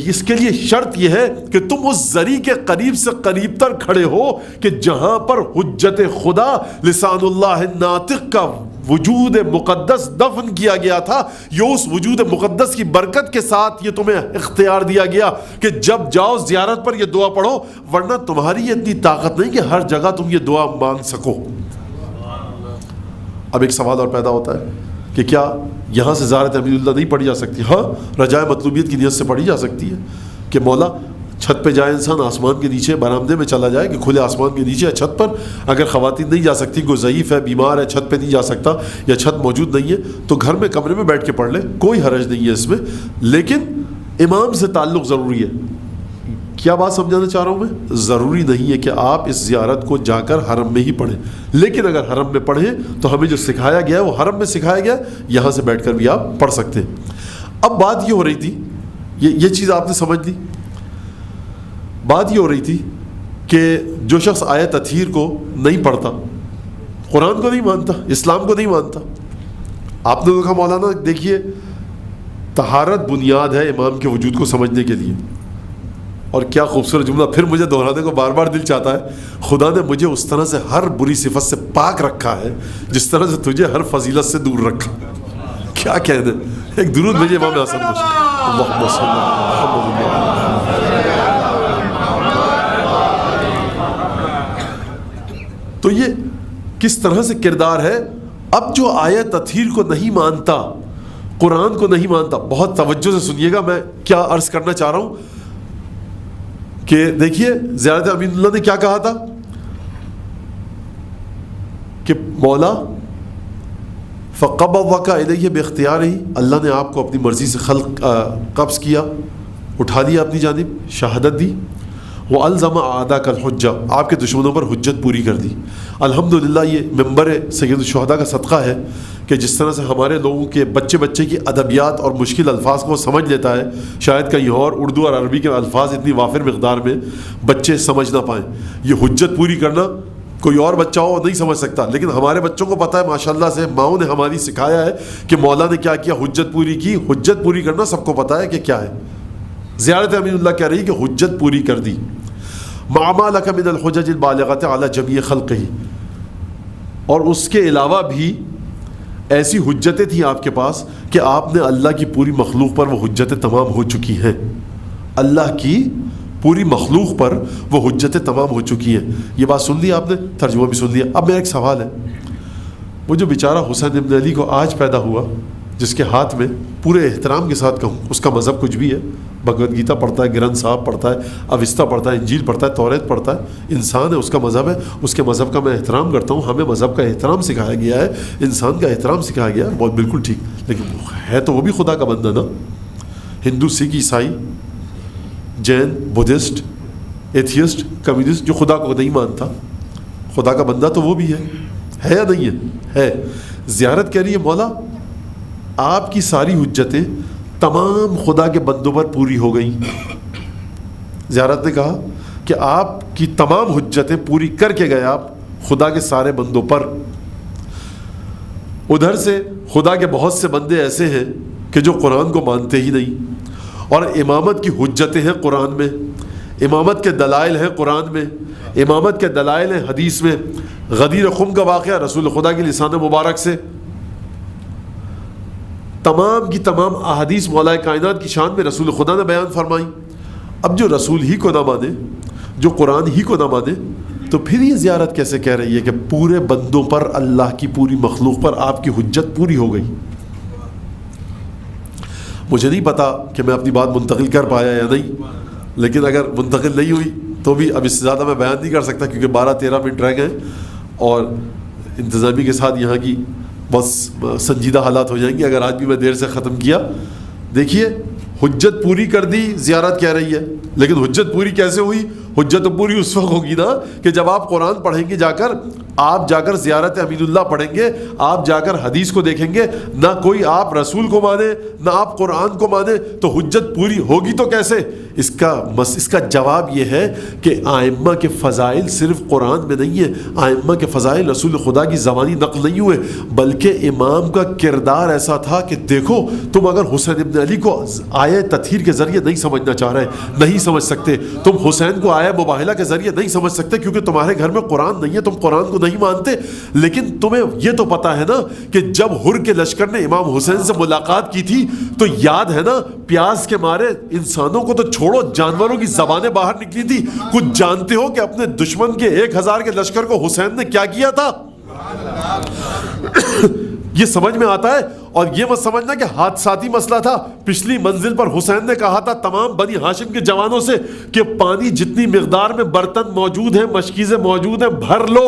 اس کے لیے شرط یہ ہے کہ تم اس ذریع کے قریب سے قریب تر کھڑے ہو کہ جہاں پر حجت خدا لسان اللہ ناطق کا وجود مقدس دفن کیا گیا تھا, یہ اس وجود مقدس کی برکت کے ساتھ یہ تمہیں اختیار دیا گیا کہ جب جاؤ زیارت پر یہ دعا پڑھو, ورنہ تمہاری اتنی طاقت نہیں کہ ہر جگہ تم یہ دعا مانگ سکو. اب ایک سوال اور پیدا ہوتا ہے کہ کیا یہاں سے زیارت امین اللہ نہیں پڑھی جا سکتی؟ ہاں, رجائے مطلوبیت کی نیت سے پڑھی جا سکتی ہے کہ مولا چھت پہ جائے انسان، آسمان کے نیچے برآمدے میں چلا جائے کہ کھلے آسمان کے نیچے یا چھت پر، اگر خواتین نہیں جا سکتی، کوئی ضعیف ہے، بیمار ہے، چھت پہ نہیں جا سکتا یا چھت موجود نہیں ہے، تو گھر میں کمرے میں بیٹھ کے پڑھ لے، کوئی حرج نہیں ہے اس میں، لیکن امام سے تعلق ضروری ہے۔ کیا بات سمجھانا چاہ رہا ہوں میں؟ ضروری نہیں ہے کہ آپ اس زیارت کو جا کر حرم میں ہی پڑھیں، لیکن اگر حرم میں پڑھیں تو ہمیں جو سکھایا گیا ہے وہ حرم میں سکھایا گیا، یہاں سے بیٹھ کر بھی آپ پڑھ سکتے ہیں۔ اب بات یہ ہو رہی تھی، یہ چیز آپ نے سمجھ لی، بات یہ ہو رہی تھی کہ جو شخص آیت تطہیر کو نہیں پڑھتا، قرآن کو نہیں مانتا، اسلام کو نہیں مانتا، آپ نے دیکھا مولانا، دیکھیے طہارت بنیاد ہے امام کے وجود کو سمجھنے کے لیے، اور کیا خوبصورت جملہ، پھر مجھے دہرانے کو بار بار دل چاہتا ہے، خدا نے مجھے اس طرح سے ہر بری صفت سے پاک رکھا ہے جس طرح سے تجھے ہر فضیلت سے دور رکھا۔ کیا کہنے، ایک درود بھیجیے امام حسن کو، اللہم صلی اللہ علیہ وسلم۔ تو یہ کس طرح سے کردار ہے۔ اب جو آیت تطہیر کو نہیں مانتا، قرآن کو نہیں مانتا، بہت توجہ سے سنیے گا میں کیا عرض کرنا چاہ رہا ہوں کہ دیکھیے زیارت امین اللہ نے کیا کہا تھا کہ مولا فقبضک الیہ باختیارہ، اللہ نے آپ کو اپنی مرضی سے قبض کیا، اٹھا لیا اپنی جانب، شہادت دی، وَأَلْزَمَ أَعْدَاءَكَ الْحُجَّةَ، آپ کے دشمنوں پر حجت پوری کر دی۔ الحمدللہ یہ ممبر سید الشہداء کا صدقہ ہے کہ جس طرح سے ہمارے لوگوں کے بچے کی ادبیات اور مشکل الفاظ کو سمجھ لیتا ہے، شاید کہیں اور اردو اور عربی کے الفاظ اتنی وافر مقدار میں بچے سمجھ نہ پائیں۔ یہ حجت پوری کرنا کوئی اور بچہ ہو نہیں سمجھ سکتا، لیکن ہمارے بچوں کو پتہ ہے ماشاءاللہ سے، ماؤں نے ہماری سکھایا ہے کہ مولا نے کیا کیا، حجت پوری کی۔ حجت پوری کرنا سب کو پتہ ہے کہ کیا ہے۔ زیارت امین اللہ کہہ رہی کہ حجت پوری کر دی، مع ما لک من الحجج البالغۃ علی جمیع خلقہ، اور اس کے علاوہ بھی ایسی حجتیں تھیں آپ کے پاس کہ آپ نے اللہ کی پوری مخلوق پر وہ حجتیں تمام ہو چکی ہیں، اللہ کی پوری مخلوق پر وہ حجتیں تمام ہو چکی ہیں۔ یہ بات سن لی آپ نے، ترجمہ بھی سن لیا۔ اب میرا ایک سوال ہے، وہ جو بیچارہ حسین ابن علی کو آج پیدا ہوا، جس کے ہاتھ میں پورے احترام کے ساتھ کہوں، اس کا مذہب کچھ بھی ہے، بھگوت گیتا پڑھتا ہے، گرنتھ صاحب پڑھتا ہے، اوستا پڑھتا ہے، انجیل پڑھتا ہے، توریت پڑھتا ہے، انسان ہے، اس کا مذہب ہے، اس کے مذہب کا میں احترام کرتا ہوں، ہمیں مذہب کا احترام سکھایا گیا ہے، انسان کا احترام سکھایا گیا ہے، بہت بالکل ٹھیک، لیکن ہے تو وہ بھی خدا کا بندہ نا۔ ہندو، سکھ، عیسائی، جین، بدھسٹ، ایتھیسٹ، کمیونسٹ، جو خدا کو نہیں مانتا، خدا کا بندہ تو وہ بھی ہے یا نہیں ہے؟ زیارت کہہ رہی ہے مولا آپ کی ساری حجتیں تمام خدا کے بندوں پر پوری ہو گئیں۔ زیارت نے کہا کہ آپ کی تمام حجتیں پوری کر کے گئے آپ خدا کے سارے بندوں پر۔ ادھر سے خدا کے بہت سے بندے ایسے ہیں کہ جو قرآن کو مانتے ہی نہیں، اور امامت کی حجتیں ہیں قرآن میں، امامت کے دلائل ہیں قرآن میں، امامت کے دلائل ہیں حدیث میں۔ غدیر خم کا واقعہ رسول خدا کے لسان مبارک سے، تمام کی تمام احادیث مولا کائنات کی شان میں رسول خدا نے بیان فرمائی۔ اب جو رسول ہی کو نہ مانے، جو قرآن ہی کو نہ مانے، تو پھر یہ زیارت کیسے کہہ رہی ہے کہ پورے بندوں پر، اللہ کی پوری مخلوق پر آپ کی حجت پوری ہو گئی؟ مجھے نہیں پتا کہ میں اپنی بات منتقل کر پایا یا نہیں، لیکن اگر منتقل نہیں ہوئی تو بھی اب اس سے زیادہ میں بیان نہیں کر سکتا، کیونکہ 12-13 منٹ رہ گئے اور انتظامی کے ساتھ یہاں کی بس سنجیدہ حالات ہو جائیں گے اگر آج بھی میں دیر سے ختم کیا۔ دیکھیے حجت پوری کر دی زیارت کہہ رہی ہے، لیکن حجت پوری کیسے ہوئی؟ حجت پوری اس وقت ہوگی نا کہ جب آپ قرآن پڑھیں گے، آپ جا کر زیارت امین اللہ پڑھیں گے، آپ جا کر حدیث کو دیکھیں گے، نہ کوئی آپ رسول کو مانے نہ آپ قرآن کو مانے، تو حجت پوری ہوگی تو کیسے؟ اس کا جواب یہ ہے کہ آئمہ کے فضائل صرف قرآن میں نہیں ہے، آئمہ کے فضائل رسول خدا کی زبانی نقل نہیں ہوئے، بلکہ امام کا کردار ایسا تھا کہ دیکھو تم اگر حسین ابن علی کو آیت تطہیر کے ذریعے نہیں سمجھنا چاہ رہے، نہیں سمجھ سکتے، تم حسین کو آیت مباہلہ کے ذریعے نہیں سمجھ سکتے کیونکہ تمہارے گھر میں قرآن نہیں ہے، تم قرآن کو نہیں مانتے، لیکن تمہیں یہ تو پتا ہے نا کہ جب ہر کے لشکر نے امام حسین سے ملاقات کی تھی تو یاد ہے نا، پیاس کے مارے انسانوں کو تو چھوڑو، جانوروں کی زبانیں باہر نکلی تھی۔ کچھ جانتے ہو کہ اپنے دشمن کے 1000 کے لشکر کو حسین نے کیا کیا تھا؟ یہ سمجھ میں آتا ہے. اور یہ مت سمجھنا کہ حادثاتی مسئلہ تھا. پچھلی منزل پر حسین نے کہا تھا تمام بنی ہاشم کے جوانوں سے کہ پانی جتنی مقدار میں برتن موجود ہیں، مشکیزیں موجود ہیں، بھر لو.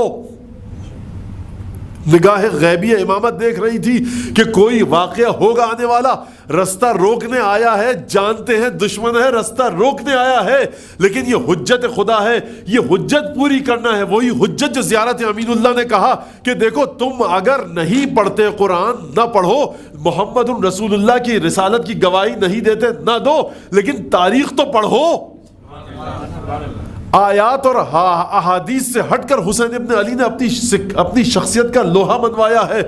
نگاہ غیبی امامت دیکھ رہی تھی کہ کوئی واقعہ ہوگا آنے والا. رستہ روکنے آیا ہے، جانتے ہیں دشمن ہے، رستہ روکنے آیا ہے، لیکن یہ حجت خدا ہے، یہ حجت پوری کرنا ہے. وہی حجت جو زیارت امین اللہ نے کہا کہ دیکھو تم اگر نہیں پڑھتے قرآن نہ پڑھو، محمد رسول اللہ کی رسالت کی گواہی نہیں دیتے نہ دو، لیکن تاریخ تو پڑھو. آیات اور احادیث سے ہٹ کر حسین ابن علی نے اپنی شخصیت کا لوہا منوایا ہے.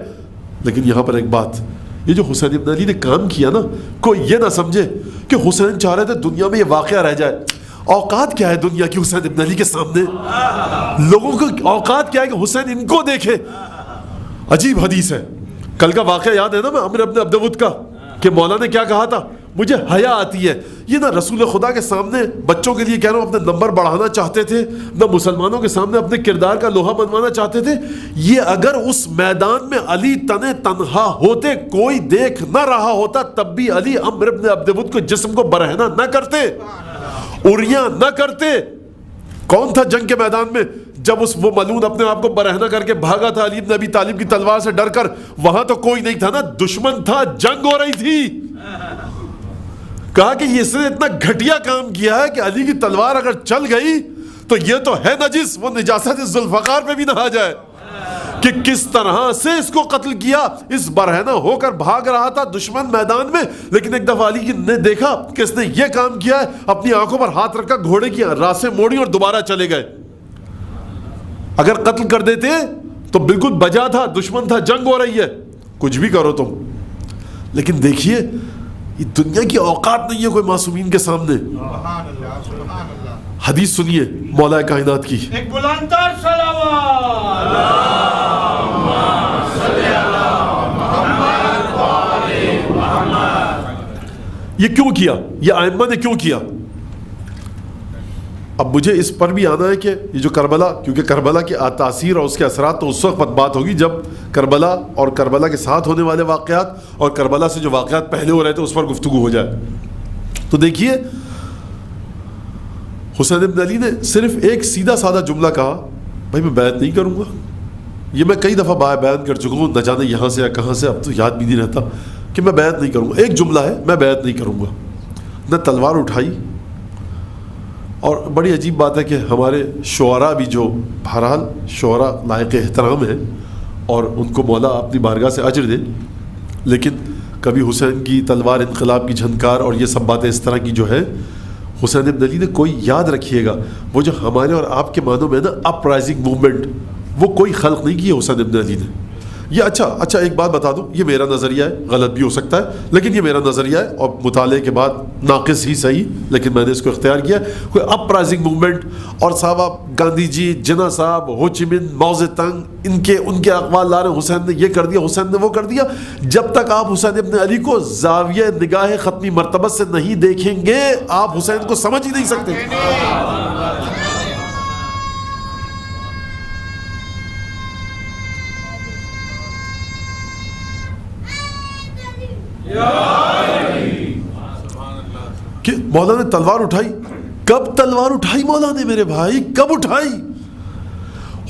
لیکن یہاں پر ایک بات، یہ جو حسین ابن علی نے کام کیا نا، کوئی یہ نہ سمجھے کہ حسین چاہ رہے تھے دنیا میں یہ واقعہ رہ جائے. اوقات کیا ہے دنیا کی حسین ابن علی کے سامنے؟ لوگوں کو اوقات کیا ہے کہ حسین ان کو دیکھے. عجیب حدیث ہے. کل کا واقعہ یاد ہے نا میں عمر ابن عبدود کا، کہ مولا نے کیا کہا تھا؟ مجھے حیا آتی ہے. یہ نہ رسول خدا کے سامنے بچوں کے لیے کہہ رہا ہوں اپنے نمبر بڑھانا چاہتے تھے، نہ مسلمانوں کے سامنے اپنے کردار کا لوہا منوانا چاہتے تھے. یہ اگر اس میدان میں علی تنہا ہوتے، کوئی دیکھ نہ رہا ہوتا، تب بھی علی عمر ابن عبدود کو جسم کو برہنہ نہ کرتے، اریاں نہ کرتے. کون تھا جنگ کے میدان میں جب وہ ملعون اپنے آپ کو برہنہ کر کے بھاگا تھا علی بن ابی طالب کی تلوار سے ڈر کر؟ وہاں تو کوئی نہیں تھا نا، دشمن تھا، جنگ ہو رہی تھی. کہا کہ اس نے اتنا گھٹیا کام کیا ہے کہ علی کی تلوار اگر چل گئی تو یہ تو ہے نجس، وہ نجاست ذوالفقار پہ بھی نہ آ جائے. کہ کس طرح سے اس کو قتل کیا. اس برہنہ ہو کر بھاگ رہا تھا دشمن میدان میں، لیکن ایک دفعہ علی نے دیکھا کہ اس نے یہ کام کیا ہے، اپنی آنکھوں پر ہاتھ رکھا، گھوڑے کی راسیں موڑی اور دوبارہ چلے گئے. اگر قتل کر دیتے تو بالکل بجا تھا، دشمن تھا، جنگ ہو رہی ہے، کچھ بھی کرو تم. لیکن دیکھیے یہ دنیا کی اوقات نہیں ہے کوئی معصومین کے سامنے. حدیث سنیے مولا کائنات کی. ایک بلند تر صلوات. یہ کیوں کیا؟ یہ ائمہ نے کیوں کیا؟ اب مجھے اس پر بھی آنا ہے کہ یہ جو کربلا، کیونکہ کربلا کی تاثیر اور اس کے اثرات تو اس وقت بات ہوگی جب کربلا اور کربلا کے ساتھ ہونے والے واقعات اور کربلا سے جو واقعات پہلے ہو رہے تھے اس پر گفتگو ہو جائے. تو دیکھیے حسین ابن علی نے صرف ایک سیدھا سادہ جملہ کہا، بھائی میں بیعت نہیں کروں گا. یہ میں کئی دفعہ بیان کر چکا ہوں، نہ جانے یہاں سے یا کہاں سے، اب تو یاد بھی نہیں رہتا، کہ میں بیعت نہیں کروں گا. ایک جملہ ہے، میں بیعت نہیں کروں گا. نہ تلوار اٹھائی. اور بڑی عجیب بات ہے کہ ہمارے شعراء بھی، جو بہرحال شعراء لائق احترام ہیں اور ان کو مولا اپنی بارگاہ سے اجر دے، لیکن کبھی حسین کی تلوار انقلاب کی جھنکار اور یہ سب باتیں اس طرح کی جو ہے، حسین ابن علی نے کوئی یاد رکھیے گا وہ جو ہمارے اور آپ کے معنوں میں نا اپ رائزنگ موومنٹ، وہ کوئی خلق نہیں کی ہے حسین ابن علی نے. یہ اچھا ایک بات بتا دوں، یہ میرا نظریہ ہے، غلط بھی ہو سکتا ہے، لیکن یہ میرا نظریہ ہے اور مطالعے کے بعد ناقص ہی صحیح، لیکن میں نے اس کو اختیار کیا. کوئی اپ رائزنگ موومنٹ اور صاحب گاندھی جی، جناح صاحب، ہو چی من، ماؤ زے تنگ، ان کے اقوال لا رہے ہیں حسین نے یہ کر دیا، حسین نے وہ کر دیا. جب تک آپ حسین ابن علی کو زاویہ نگاہ ختمی مرتبہ سے نہیں دیکھیں گے آپ حسین کو سمجھ ہی نہیں سکتے. کہ مولا نے تلوار اٹھائی. کب تلوار اٹھائی مولا نے میرے بھائی، کب اٹھائی؟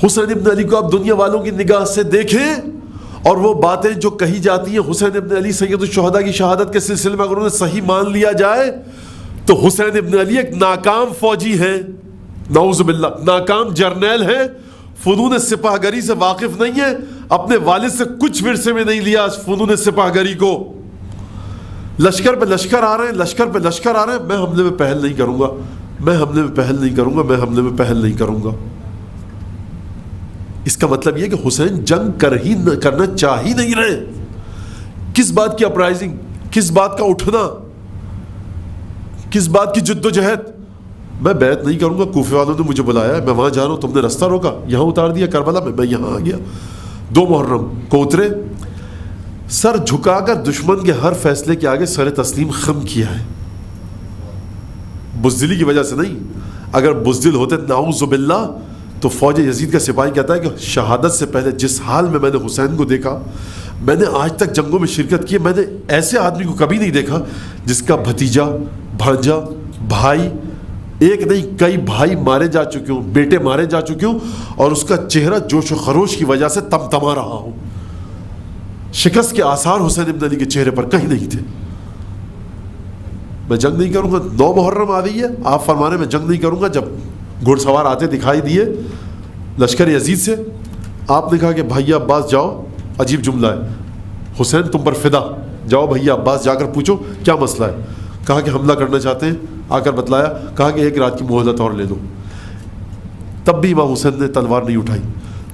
حسین ابن علی کو آپ دنیا والوں کی نگاہ سے دیکھیں اور وہ باتیں جو کہی جاتی ہیں حسین ابن علی سید الشہداء کی شہادت کے سلسلے میں اگر انہیں صحیح مان لیا جائے تو حسین ابن علی ایک ناکام فوجی ہیں، نعوذ باللہ، ناکام جرنیل ہیں، فنون سپاہ گری سے واقف نہیں ہے، اپنے والد سے کچھ ورثے میں نہیں لیا فنون سپاہ گری کو. لشکر پہ لشکر آ رہے ہیں، لشکر پہ لشکر آ رہے ہیں، میں حملے میں پہل نہیں کروں گا، میں حملے میں پہل نہیں کروں گا، میں حملے میں پہل نہیں کروں گا. اس کا مطلب یہ کہ حسین جنگ کرنا چاہ ہی نہیں رہے. کس بات کی اپرائزنگ، کس بات کا اٹھنا، کس بات کی جد و جہد. میں بیعت نہیں کروں گا، کوفے والوں نے مجھے بلایا ہے، میں وہاں جا رہا ہوں، تم نے رستہ روکا، یہاں اتار دیا کربلا میں یہاں آ گیا. 2 محرم کو اترے، سر جھکا کر دشمن کے ہر فیصلے کے آگے سر تسلیم خم کیا ہے. بزدلی کی وجہ سے نہیں، اگر بزدل ہوتے نعوذ باللہ تو فوج یزید کا سپاہی کہتا ہے کہ شہادت سے پہلے جس حال میں نے حسین کو دیکھا، میں نے آج تک جنگوں میں شرکت کی ہے، میں نے ایسے آدمی کو کبھی نہیں دیکھا جس کا بھتیجا، بھانجا، بھائی، ایک نہیں کئی بھائی مارے جا چکے ہوں، بیٹے مارے جا چکے ہوں، اور اس کا چہرہ جوش و خروش کی وجہ سے تمتما رہا ہو. شکست کے آثار حسین ابن علی کے چہرے پر کہیں نہیں تھے. میں جنگ نہیں کروں گا، 9 محرم آ رہی ہے، آپ فرمانے میں جنگ نہیں کروں گا. جب گھڑ سوار آتے دکھائی دیے لشکر یزید سے، آپ نے کہا کہ بھائی عباس جاؤ، عجیب جملہ ہے، حسین تم پر فدا، جاؤ بھائی عباس جا کر پوچھو کیا مسئلہ ہے. کہا کہ حملہ کرنا چاہتے ہیں، آ کر بتلایا، کہا کہ 1 رات کی مہلت اور لے لو. تب بھی امام حسین نے تلوار نہیں اٹھائی.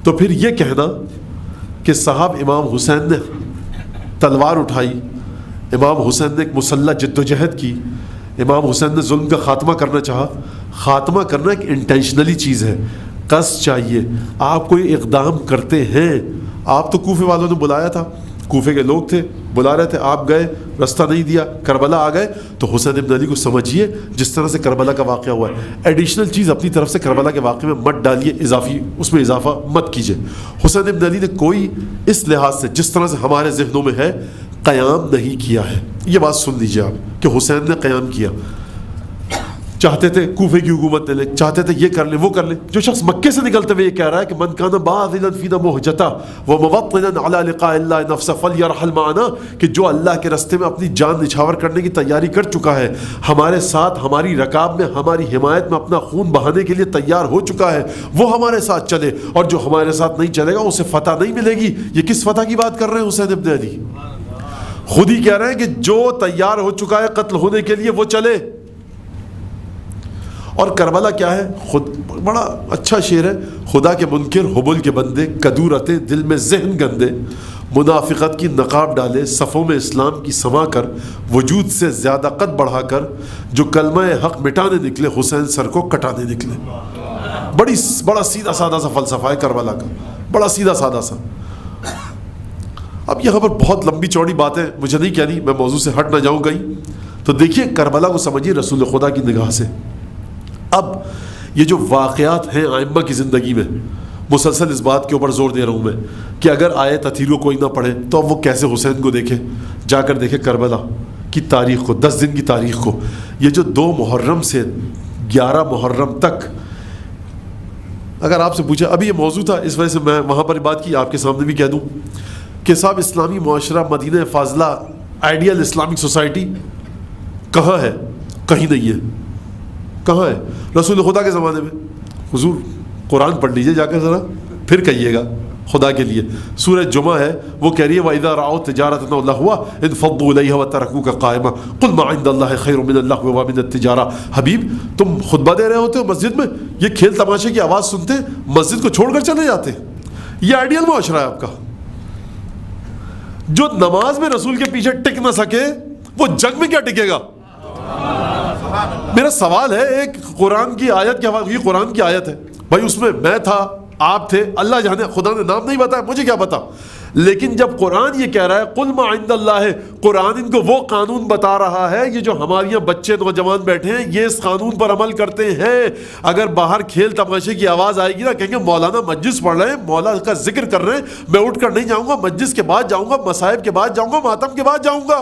تو پھر یہ کہنا کہ صاحب امام حسین نے تلوار اٹھائی، امام حسین نے ایک مسلح جد و جہد کی، امام حسین نے ظلم کا خاتمہ کرنا چاہا. خاتمہ کرنا ایک انٹینشنلی چیز ہے، قصد چاہیے. آپ کوئی اقدام کرتے ہیں، آپ تو کوفے والوں نے بلایا تھا، کوفے کے لوگ تھے بلا رہے تھے، آپ گئے، رستہ نہیں دیا، کربلا آ گئے، تو حسین ابن علی کو سمجھیے جس طرح سے کربلا کا واقعہ ہوا ہے. ایڈیشنل چیز اپنی طرف سے کربلا کے واقعے میں مت ڈالیے، اضافی اس میں اضافہ مت کیجیے. حسین ابن علی نے کوئی اس لحاظ سے جس طرح سے ہمارے ذہنوں میں ہے قیام نہیں کیا ہے. یہ بات سن لیجیے آپ کہ حسین نے قیام کیا. چاہتے تھے کوفے کی حکومت لے لیں، چاہتے تھے یہ کر لیں وہ کر لیں. جو شخص مکے سے نکلتے ہوئے یہ کہہ رہا ہے کہ من کان باذلا فینا مہجتا وموطنا علی لقاء اللہ نفسہ فلیرحل معنا، کہ جو اللہ کے راستے میں اپنی جان نچھاور کرنے کی تیاری کر چکا ہے، ہمارے ساتھ ہماری رکاب میں ہماری حمایت میں اپنا خون بہانے کے لیے تیار ہو چکا ہے، وہ ہمارے ساتھ چلے. اور جو ہمارے ساتھ نہیں چلے گا اسے فتح نہیں ملے گی. یہ کس فتح کی بات کر رہے ہیں حسین ابن علی؟ خود ہی کہہ رہے ہیں کہ جو تیار ہو چکا ہے قتل ہونے کے لیے وہ چلے. اور کربلا کیا ہے؟ خود بڑا اچھا شعر ہے، خدا کے منکر حبل کے بندے، کدو رتے دل میں ذہن گندے، منافقت کی نقاب ڈالے صفوں میں اسلام کی سما کر، وجود سے زیادہ قد بڑھا کر، جو کلمہ حق مٹانے نکلے حسین سر کو کٹانے نکلے. بڑا سیدھا سادہ سا فلسفہ ہے کربلا کا، بڑا سیدھا سادہ سا. اب یہاں پر بہت لمبی چوڑی باتیں مجھے نہیں کہنی، میں موضوع سے ہٹ نہ جاؤں گئی. تو دیکھیے کربلا کو سمجھیے رسول خدا کی نگاہ سے. اب یہ جو واقعات ہیں ائمہ کی زندگی میں، مسلسل اس بات کے اوپر زور دے رہا ہوں میں کہ اگر آیت اتھیرو کوئی نہ پڑھے تو اب وہ کیسے حسین کو دیکھے، جا کر دیکھے کربلا کی تاریخ کو، 10 دن کی تاریخ کو. یہ جو 2 محرم سے 11 محرم تک، اگر آپ سے پوچھا، ابھی یہ موضوع تھا اس وجہ سے میں وہاں پر بات کی، آپ کے سامنے بھی کہہ دوں کہ صاحب اسلامی معاشرہ مدینہ فاضلہ آئیڈیل اسلامک سوسائٹی کہاں ہے؟ کہیں نہیں ہے. کہاں ہے؟ رسول خدا کے زمانے میں. حضور قرآن پڑھ لیجئے جا کر ذرا، پھر کہیے گا خدا کے لیے. سورہ جمعہ ہے، وہ کہہ رہی ہے وَإِذَا رَأَوْا تِجَارَةً أَوْ لَهْوًا انفضوا إِلَيْهَا وَتَرَكُوكَ قَائِمًا قُلْ مَا عِندَ اللَّهِ خَيْرٌ مِنَ اللَّهْوِ وَمِنَ التِّجَارَةِ. حبیب تم خطبہ دے رہے ہوتے ہو مسجد میں، یہ کھیل تماشے کی آواز سنتے مسجد کو چھوڑ کر چلے جاتے. یہ آئیڈیل معاشرہ ہے آپ کا. جو نماز میں رسول کے پیچھے ٹک نہ سکے وہ جنگ میں کیا ٹکے گا؟ میرا سوال ہے، ایک قرآن کی آیت کے حوالے، یہ قرآن کی آیت ہے بھائی، اس میں میں تھا، آپ تھے، اللہ جانے، خدا نے نام نہیں بتایا، مجھے کیا پتا. لیکن جب قرآن یہ کہہ رہا ہے قل ما عند اللہ ہے، قرآن ان کو وہ قانون بتا رہا ہے، یہ جو ہمارے یہاں بچے نوجوان بیٹھے ہیں یہ اس قانون پر عمل کرتے ہیں. اگر باہر کھیل تماشے کی آواز آئے گی نا، کہیں گے مولانا مجلس پڑھ رہے ہیں، مولا کا ذکر کر رہے ہیں، میں اٹھ کر نہیں جاؤں گا، مجلس کے بعد جاؤں گا، مصائب کے بعد جاؤں گا، ماتم کے بعد جاؤں گا.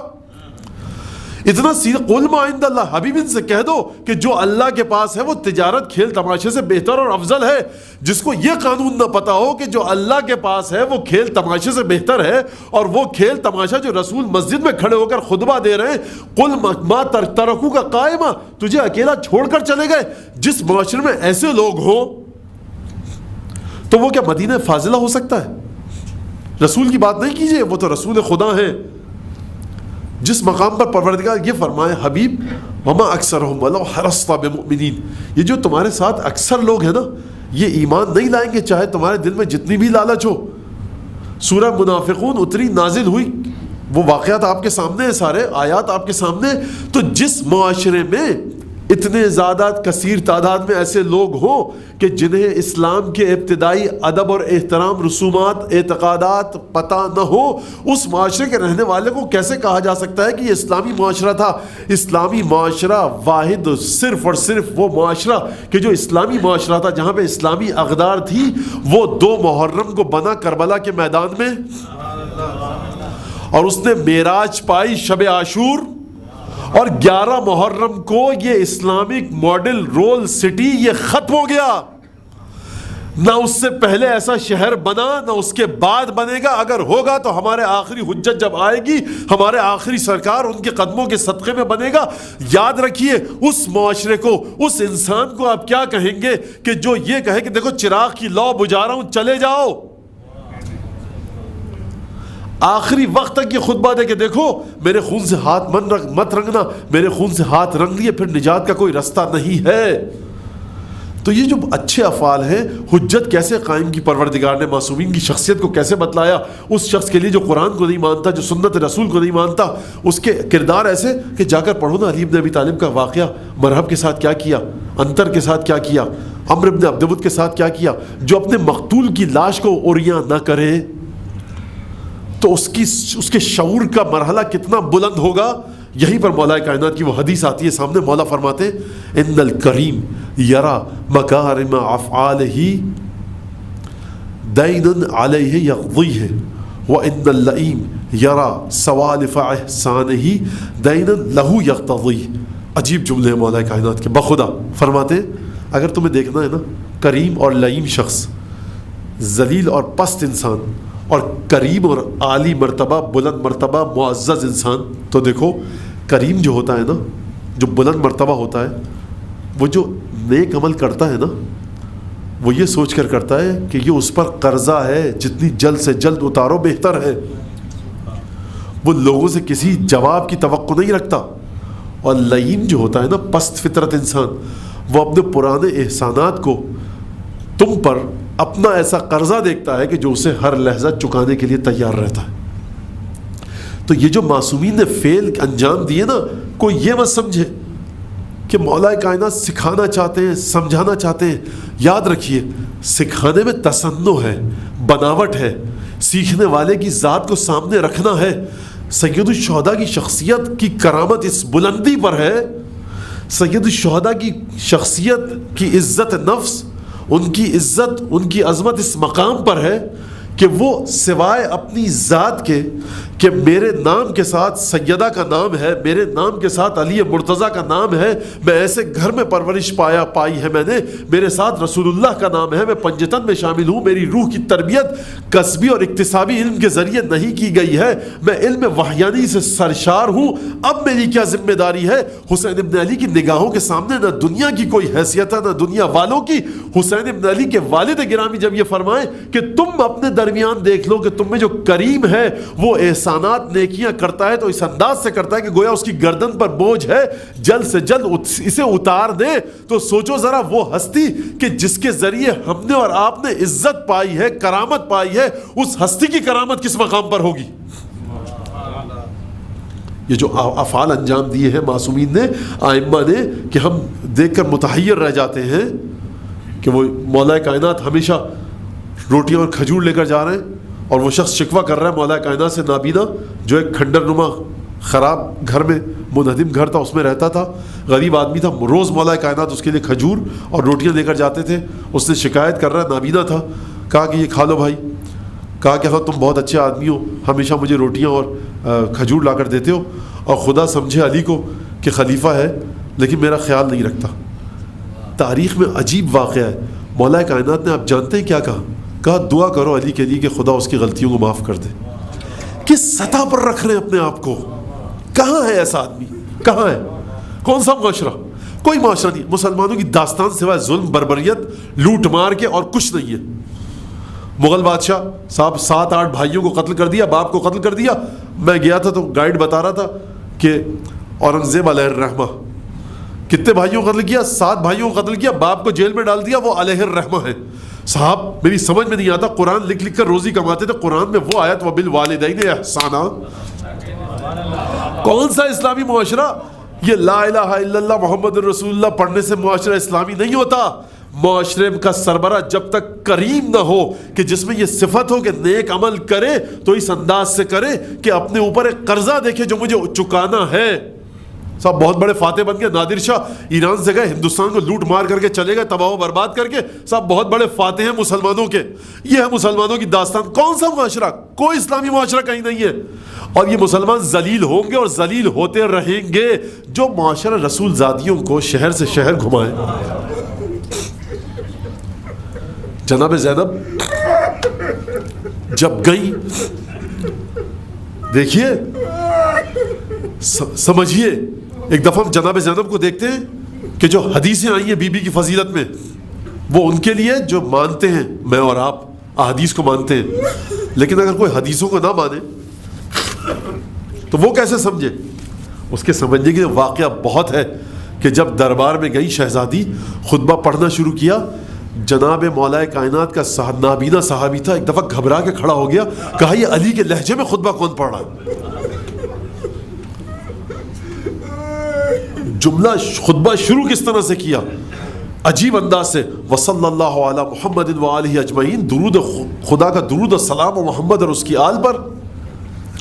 اتنا سیدھا قل ما عند اللہ. حبیب ان سے کہہ دو کہ جو اللہ کے پاس ہے وہ تجارت کھیل تماشے سے بہتر اور افضل ہے. جس کو یہ قانون نہ پتا ہو کہ جو اللہ کے پاس ہے وہ کھیل تماشے سے بہتر ہے، اور وہ کھیل تماشا جو رسول مسجد میں کھڑے ہو کر خطبہ دے رہے ہیں، قل ما ترکوک قائما، تجھے اکیلا چھوڑ کر چلے گئے. جس معاشرے میں ایسے لوگ ہوں تو وہ کیا مدینہ فاضلہ ہو سکتا ہے؟ رسول کی بات نہیں کیجیے، وہ تو رسول خدا ہیں. جس مقام پر پروردگار یہ فرمائے حبیب وما اکثرهم ولو حرصت بمؤمنین، یہ جو تمہارے ساتھ اکثر لوگ ہیں نا، یہ ایمان نہیں لائیں گے چاہے تمہارے دل میں جتنی بھی لالچ ہو. سورہ منافقون اتری، نازل ہوئی، وہ واقعات آپ کے سامنے ہیں، سارے آیات آپ کے سامنے. تو جس معاشرے میں اتنے زیادہ کثیر تعداد میں ایسے لوگ ہوں کہ جنہیں اسلام کے ابتدائی ادب اور احترام، رسومات، اعتقادات پتہ نہ ہو، اس معاشرے کے رہنے والے کو کیسے کہا جا سکتا ہے کہ یہ اسلامی معاشرہ تھا؟ اسلامی معاشرہ واحد صرف اور صرف وہ معاشرہ کہ جو اسلامی معاشرہ تھا، جہاں پہ اسلامی اقدار تھی، وہ 2 محرم کو بنا کربلا کے میدان میں. اور اس نے معراج پائی شب عاشور، اور 11 محرم کو یہ اسلامک ماڈل رول سٹی یہ ختم ہو گیا. نہ اس سے پہلے ایسا شہر بنا، نہ اس کے بعد بنے گا. اگر ہوگا تو ہمارے آخری حجت جب آئے گی، ہمارے آخری سرکار ان کے قدموں کے صدقے میں بنے گا. یاد رکھیے اس معاشرے کو، اس انسان کو آپ کیا کہیں گے کہ جو یہ کہے کہ دیکھو چراغ کی لو بجھا رہا ہوں چلے جاؤ. آخری وقت تک یہ خطبہ دے کہ دیکھو میرے خون سے ہاتھ مت رنگنا، میرے خون سے ہاتھ رنگ لیے پھر نجات کا کوئی رستہ نہیں ہے. تو یہ جو اچھے افعال ہیں، حجت کیسے قائم کی پروردگار نے، معصومین کی شخصیت کو کیسے بتلایا. اس شخص کے لیے جو قرآن کو نہیں مانتا، جو سنت رسول کو نہیں مانتا، اس کے کردار ایسے کہ جا کر پڑھو نا علی بن ابی طالب کا واقعہ، مرحب کے ساتھ کیا کیا، انتر کے ساتھ کیا کیا، عمرو بن عبدود کے ساتھ کیا کیا. جو اپنے مقتول کی لاش کو اوریاں نہ کرے تو اس کے شعور کا مرحلہ کتنا بلند ہوگا. یہیں پر مولا کائنات کی وہ حدیث آتی ہے سامنے. مولا فرماتے ان الکریم یرا مکارم افعالہ دین علیہ یقضیہ وان اللئیم یرا سوالف احسانہ دین لہ یقتضیہ. عجیب جملے ہیں مولا کائنات کے. بخدا فرماتے اگر تمہیں دیکھنا ہے نا کریم اور لئیم شخص، ذلیل اور پست انسان، اور کریم اور عالی مرتبہ، بلند مرتبہ، معزز انسان، تو دیکھو کریم جو ہوتا ہے نا، جو بلند مرتبہ ہوتا ہے، وہ جو نیک عمل کرتا ہے نا، وہ یہ سوچ کر کرتا ہے کہ یہ اس پر قرضہ ہے، جتنی جلد سے جلد اتارو بہتر ہے. وہ لوگوں سے کسی جواب کی توقع نہیں رکھتا. اور لئیم جو ہوتا ہے نا، پست فطرت انسان، وہ اپنے پرانے احسانات کو تم پر اپنا ایسا قرضہ دیکھتا ہے کہ جو اسے ہر لحظہ چکانے کے لیے تیار رہتا ہے. تو یہ جو معصومین نے فعل انجام دیے نا، کوئی یہ مت سمجھے کہ مولا کائنات سکھانا چاہتے ہیں، سمجھانا چاہتے ہیں. یاد رکھیے سکھانے میں تصنع ہے، بناوٹ ہے، سیکھنے والے کی ذات کو سامنے رکھنا ہے. سید الشہداء کی شخصیت کی کرامت اس بلندی پر ہے. سید الشہداء کی شخصیت کی عزت نفس، ان کی عزت، ان کی عظمت اس مقام پر ہے کہ وہ سوائے اپنی ذات کے کہ میرے نام کے ساتھ سیدہ کا نام ہے، میرے نام کے ساتھ علی مرتضیٰ کا نام ہے، میں ایسے گھر میں پرورش پائی ہے میں نے، میرے ساتھ رسول اللہ کا نام ہے، میں پنجتن میں شامل ہوں، میری روح کی تربیت کسبی اور اکتسابی علم کے ذریعے نہیں کی گئی ہے، میں علم وحیانی سے سرشار ہوں. اب میری کیا ذمہ داری ہے؟ حسین ابن علی کی نگاہوں کے سامنے نہ دنیا کی کوئی حیثیت ہے نہ دنیا والوں کی. حسین ابن علی کے والد گرامی جب یہ فرمائیں کہ تم اپنے درمیان دیکھ لو کہ تم میں جو کریم ہے وہ احسانات نیکیاں کرتا ہے تو اس انداز سے کرتا ہے کہ گویا اس کی گردن پر بوجھ ہے، جلد سے جلد اسے اتار دے. تو سوچو ذرا وہ ہستی کہ جس کے ذریعے ہم نے اور آپ نے عزت پائی ہے، کرامت پائی ہے، اس ہستی کی کرامت کس مقام پر ہوگی. یہ جو افعال انجام دیے ہیں معصومین نے، ائمہ نے، کہ ہم دیکھ کر متحیر رہ جاتے ہیں کہ وہ مولا کائنات ہمیشہ روٹیاں اور کھجور لے کر جا رہے ہیں، اور وہ شخص شکوہ کر رہا ہے مولا کائنات سے، نابینا جو ایک کھنڈر نما خراب گھر میں، منہدم گھر تھا، اس میں رہتا تھا، غریب آدمی تھا، روز مولا کائنات اس کے لیے کھجور اور روٹیاں لے کر جاتے تھے. اس نے شکایت کر رہا ہے، نابینا تھا، کہا کہ یہ کھا لو بھائی. کہا کہ ہاں تم بہت اچھے آدمی ہو، ہمیشہ مجھے روٹیاں اور کھجور لا کر دیتے ہو، اور خدا سمجھے علی کو کہ خلیفہ ہے لیکن میرا خیال نہیں رکھتا. تاریخ میں عجیب واقعہ ہے. مولا کائنات نے آپ جانتے ہیں کیا کہا دعا کرو علی کے لیے کہ خدا اس کی غلطیوں کو معاف کر دے. کس سطح پر رکھ رہے ہیں اپنے آپ کو؟ کہاں ہے ایسا آدمی؟ کہاں ہے؟ کون سا معاشرہ؟ کوئی معاشرہ نہیں. مسلمانوں کی داستان سوائے ظلم، بربریت، لوٹ مار کے اور کچھ نہیں ہے. مغل بادشاہ صاحب 7-8 بھائیوں کو قتل کر دیا، باپ کو قتل کر دیا. میں گیا تھا تو گائیڈ بتا رہا تھا کہ اورنگزیب علیہ الرحمہ کتنے بھائیوں کو قتل کیا؟ 7 بھائیوں کو قتل کیا، باپ کو جیل میں ڈال دیا، وہ علیہ الرحمہ ہے. صاحب میری سمجھ میں نہیں آتا، قرآن لکھ لکھ کر روزی کماتے تھے، قرآن میں وہ آیت وبالوالدین احسانا. کون سا اسلامی معاشرہ؟ یہ لا الہ الا اللہ محمد رسول اللہ پڑھنے سے معاشرہ اسلامی نہیں ہوتا. معاشرے کا سربراہ جب تک کریم نہ ہو کہ جس میں یہ صفت ہو کہ نیک عمل کرے تو اس انداز سے کرے کہ اپنے اوپر ایک قرضہ دیکھے جو مجھے چکانا ہے. صاحب بہت بڑے فاتح بن گئے، نادر شاہ ایران سے گئے، ہندوستان کو لوٹ مار کر کے چلے گئے، تباہ و برباد کر کے، صاحب بہت بڑے فاتح ہیں مسلمانوں کے. یہ ہے مسلمانوں کی داستان. کون سا معاشرہ؟ کوئی اسلامی معاشرہ کہیں نہیں ہے. اور یہ مسلمان ذلیل ہوں گے اور ذلیل ہوتے رہیں گے جو معاشرہ رسول زادیوں کو شہر سے شہر گھمائے. جناب زینب جب گئی، دیکھیے سمجھیے، ایک دفعہ ہم جناب زینب کو دیکھتے ہیں کہ جو حدیثیں آئی ہیں بی بی کی فضیلت میں، وہ ان کے لیے جو مانتے ہیں، میں اور آپ احادیث کو مانتے ہیں، لیکن اگر کوئی حدیثوں کو نہ مانے تو وہ کیسے سمجھے؟ اس کے سمجھنے کے واقعہ بہت ہے کہ جب دربار میں گئی شہزادی، خطبہ پڑھنا شروع کیا، جناب مولا کائنات کا نابینا صحابی تھا، ایک دفعہ گھبرا کے کھڑا ہو گیا، کہا یہ علی کے لہجے میں خطبہ کون پڑھ رہا ہے؟ جملہ خطبہ شروع کس طرح سے کیا؟ عجیب انداز سے، وصلی اللہ علی محمد وآلہ اجمعین، درود خدا کا درود و سلام و محمد اور اس کی آل پر.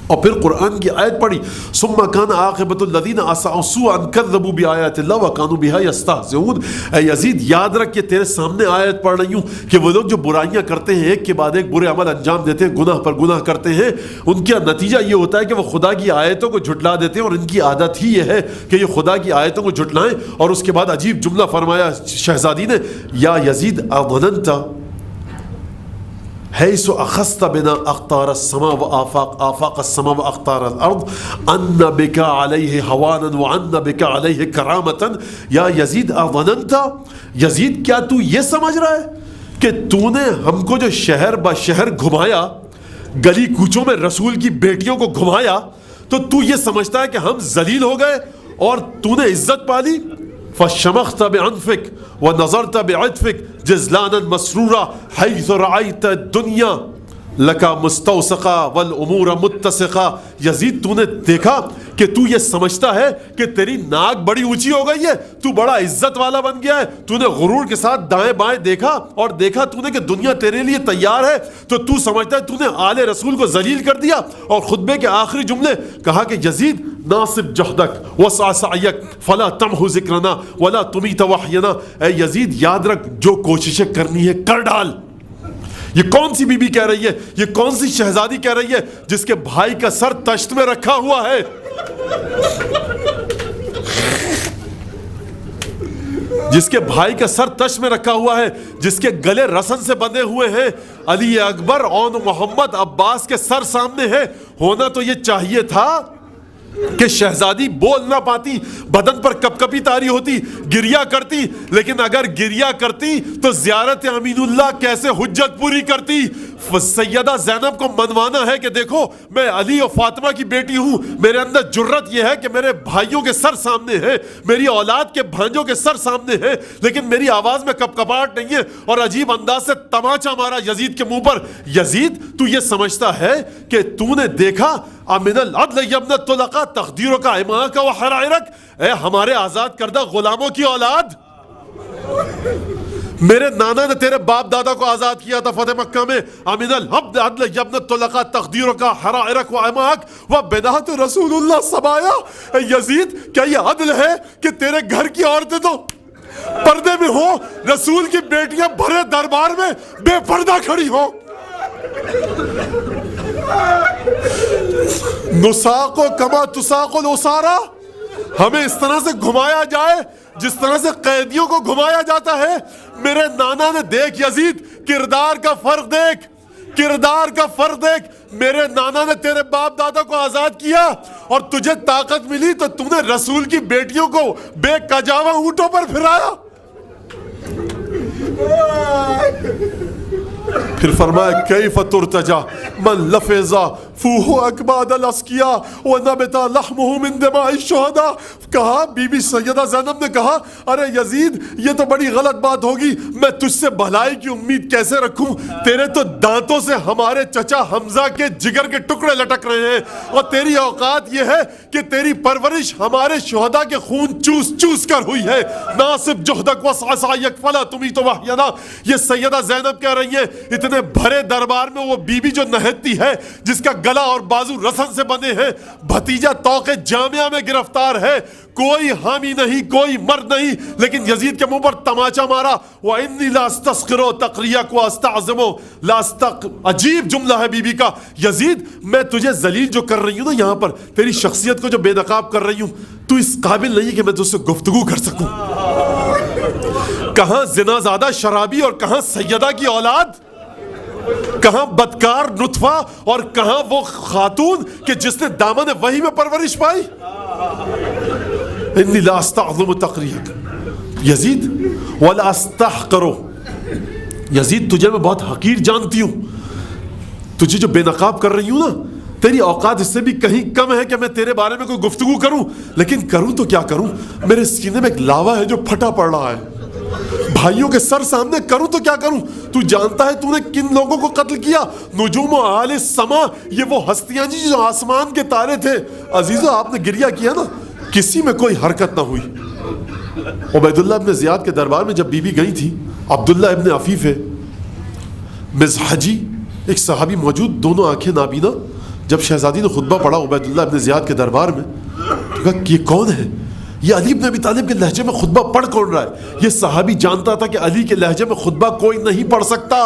اور پھر قرآن کی آیت پڑھی، ثم کان عاقبۃ الذین اساءوا سوءا کذبوا بآیات اللہ وکانوا بہا یستہزئون. اے یزید یاد رکھ کہ تیرے سامنے آیت پڑھ رہی ہوں کہ وہ لوگ جو برائیاں کرتے ہیں، ایک کے بعد ایک برے عمل انجام دیتے ہیں، گناہ پر گناہ کرتے ہیں، ان کا نتیجہ یہ ہوتا ہے کہ وہ خدا کی آیتوں کو جھٹلا دیتے ہیں، اور ان کی عادت ہی یہ ہے کہ یہ خدا کی آیتوں کو جھٹلائیں. اور اس کے بعد عجیب جملہ فرمایا شہزادی نے، یا یزید اظننت حیث اخذت بنا اقطار السماء وآفاق السماء واقطار الارض ان بك علیہ حوانا وان بك علیہ کرامتا. یا یزید اظننت، یزید کیا تو یہ سمجھ رہا ہے کہ تو نے ہم کو جو شہر با شہر گھمایا، گلی کوچوں میں رسول کی بیٹیوں کو گھمایا، تو یہ سمجھتا ہے کہ ہم ذلیل ہو گئے اور تو نے عزت پالی؟ فشمخت بعنفک ونظرت بعطفک جزلانا مسرورا حیث رعیت الدنیا لکا مستوسقا والامور متسقا. یزید تو نے دیکھا کہ تو یہ سمجھتا ہے کہ تیری ناک بڑی اونچی ہو گئی ہے، تو بڑا عزت والا بن گیا ہے، تو نے غرور کے ساتھ دائیں بائیں دیکھا اور دیکھا تو نے کہ دنیا تیرے لیے تیار ہے، تو سمجھتا ہے تو نے آل رسول کو ذلیل کر دیا. اور خطبے کے آخری جملے کہا کہ یزید ناصب جہدک وسع سعیک فلا تمحو ذکرنا ولا تمیت وحینا. اے یزید یاد رکھ، جو کوششیں کرنی ہے کر ڈال. یہ کون سی بی بی کہہ رہی ہے، یہ کون سی شہزادی کہہ رہی ہے جس کے بھائی کا سر تشت میں رکھا ہوا ہے؟ جس کے بھائی کا سر تشت میں رکھا ہوا ہے، جس کے گلے رسن سے بندھے ہوئے ہیں، علی اکبر اور محمد عباس کے سر سامنے ہے. ہونا تو یہ چاہیے تھا کہ شہزادی بول نہ پاتی، بدن پر کپ کپی طاری ہوتی، گریا کرتی، لیکن اگر گریا کرتی تو زیارت امین اللہ کیسے حجت پوری کرتی؟ سیدہ زینب کو منوانا ہے کہ دیکھو میں علی اور فاطمہ کی بیٹی ہوں، میرے اندر جرت یہ ہے کہ میرے بھائیوں کے سر سامنے ہے، میری اولاد کے بھانجوں کے سر سامنے ہے، لیکن میری آواز میں کپ کپاہٹ نہیں ہے. اور عجیب انداز سے تماچا مارا یزید کے منہ پر. یزید تو یہ سمجھتا ہے کہ تو نے دیکھا امن العدل یا ابن الطلقاء تقدیرک اماءک و حرائرک، اے ہمارے آزاد کردہ غلاموں کی اولاد، میرے نانا نے تیرے باپ دادا کو آزاد کیا تھا فتح مکہ میں. امن العدل یا ابن الطلقاء تقدیرک حرائرک و اماءک و بنات رسول اللہ سبایا. اے یزید کیا یہ عدل ہے کہ تیرے گھر کی عورتیں تو پردے میں ہو، رسول کی بیٹیاں بھرے دربار میں بے پردہ کھڑی ہو؟ نساقو کما تساق الاسارا، ہمیں اس طرح سے گھمایا جائے جس طرح سے قیدیوں کو گھمایا جاتا ہے. میرے نانا نے دیکھ یزید، کردار کا فرق دیکھ، کردار کا فرق دیکھ. میرے نانا نے تیرے باپ دادا کو آزاد کیا اور تجھے طاقت ملی تو تم نے رسول کی بیٹیوں کو بے کجاوا اونٹوں پر پھرایا. پھر فرمایا کیف ترتجا من لفظا فوہ اکباد الاسکیاء ونبتا لحمہ من دماء الشہداء. کہا بی بی سیدہ زینب نے کہا ارے یزید یہ تو بڑی غلط بات ہوگی، میں تجھ سے بھلائی کی امید کیسے رکھوں؟ تیرے تو دانتوں سے ہمارے چچا حمزہ کے جگر کے ٹکڑے لٹک رہے ہیں، اور تیری اوقات یہ ہے کہ تیری پرورش ہمارے شہداء کے خون چوس چوس کر ہوئی ہے. ناصب جہدک وسع سعیک فلا تمیت وحینا. یہ سیدہ زینب کہہ رہی ہیں اتنے بھرے دربار میں وہ بی بی جو نہتی ہے، جس کا گلا اور بازو رسن سے بندھے ہیں، بھتیجا طوق جامعہ میں گرفتار ہے، کوئی حامی نہیں، کوئی مرد نہیں، لیکن یزید کے منہ پر تماچا مارا، وَإِنِّي لَأَسْتَسْخِرُ تَقْرِيَكَ وَأَسْتَعْظِمُ عجیب جملہ ہے بی بی کا، یزید میں تجھے ذلیل جو کر رہی ہوں نا یہاں پر، تیری شخصیت کو جو بے نقاب کر رہی ہوں، تو اس قابل نہیں کہ میں تجھ سے گفتگو کر سکوں۔ کہاں زنا زادہ شرابی اور کہاں سیدہ کی اولاد، کہاں بدکار نطفہ اور کہاں وہ خاتون کہ جس نے دامن وحی میں پرورش پائی۔ انی لا استعظم تقریک یزید ولا استحقر، یزید تجھے میں بہت حقیر جانتی ہوں، تجھے جو بے نقاب کر رہی ہوں نا، تیری اوقات اس سے بھی کہیں کم ہے کہ میں تیرے بارے میں کوئی گفتگو کروں، لیکن کروں تو کیا کروں، میرے سینے میں ایک لاوا ہے جو پھٹا پڑ رہا ہے، بھائیوں کے سر سامنے کروں تو کیا کروں، تو جانتا ہے تو نے کن لوگوں کو قتل کیا، نجوم و اعلی السما، یہ وہ ہستیاں جی جو آسمان کے تارے تھے، عزیزو آپ نے گریہ کیا نا، کسی میں کوئی حرکت نہ ہوئی۔ عبیداللہ ابن زیاد کے دربار میں جب بی بی گئی تھی، عبداللہ ابن عفیف مزحجی ایک صحابی موجود، دونوں آنکھیں نابینا، جب شہزادی نے خطبہ پڑھا عبیداللہ ابن زیاد کے دربار میں، تو کہا کہ یہ کون ہے، یہ علی بن ابی طالب کے لہجے میں خطبہ پڑھ کون رہا ہے؟ یہ صحابی جانتا تھا کہ علی کے لہجے میں خطبہ کوئی نہیں پڑھ سکتا،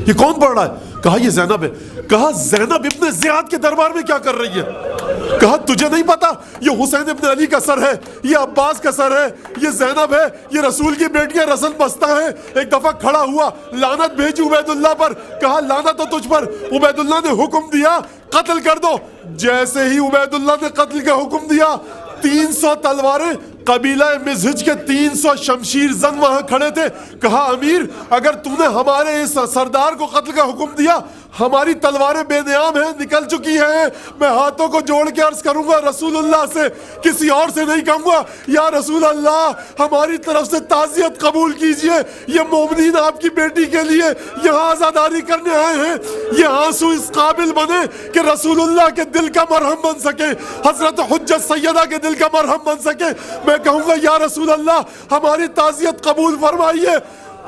یہ کون پڑھ رہا ہے؟ کہا یہ زینب ہے۔ کہا زینب ابن زیاد کے دربار میں کیا کر رہی ہے؟ کہا تجھے نہیں پتا یہ حسین ابن علی کا سر ہے، یہ عباس کا سر ہے، یہ زینب ہے، یہ رسول کی بیٹیاں رسل بستہ ہیں۔ ایک دفعہ کھڑا ہوا، لعنت بھیجی عبیداللہ پر، کہا لعنت ہو تجھ پر۔ عبیداللہ نے حکم دیا قتل کر دو، جیسے ہی عبیداللہ نے قتل کا حکم دیا، 300 تلواریں، قبیلہ مزحج کے 300 شمشیر زن وہاں کھڑے تھے۔ کہا امیر اگر تو نے ہمارے اس سردار کو قتل کا حکم دیا، ہماری تلواریں بے نیام ہیں، نکل چکی ہیں، میں ہاتھوں کو جوڑ کے عرض کروں گا رسول اللہ سے، کسی اور سے نہیں کہوں گا، یا رسول اللہ ہماری طرف سے تعزیت قبول کیجئے، یہ مومنین آپ کی بیٹی کے لیے یہاں عزاداری کرنے آئے ہیں، یہ آنسو اس قابل بنے کہ رسول اللہ کے دل کا مرہم بن سکے، حضرت حجت سیدہ کے دل کا مرہم بن سکے۔ میں کہوں گا یا رسول اللہ ہماری تعزیت قبول فرمائیے،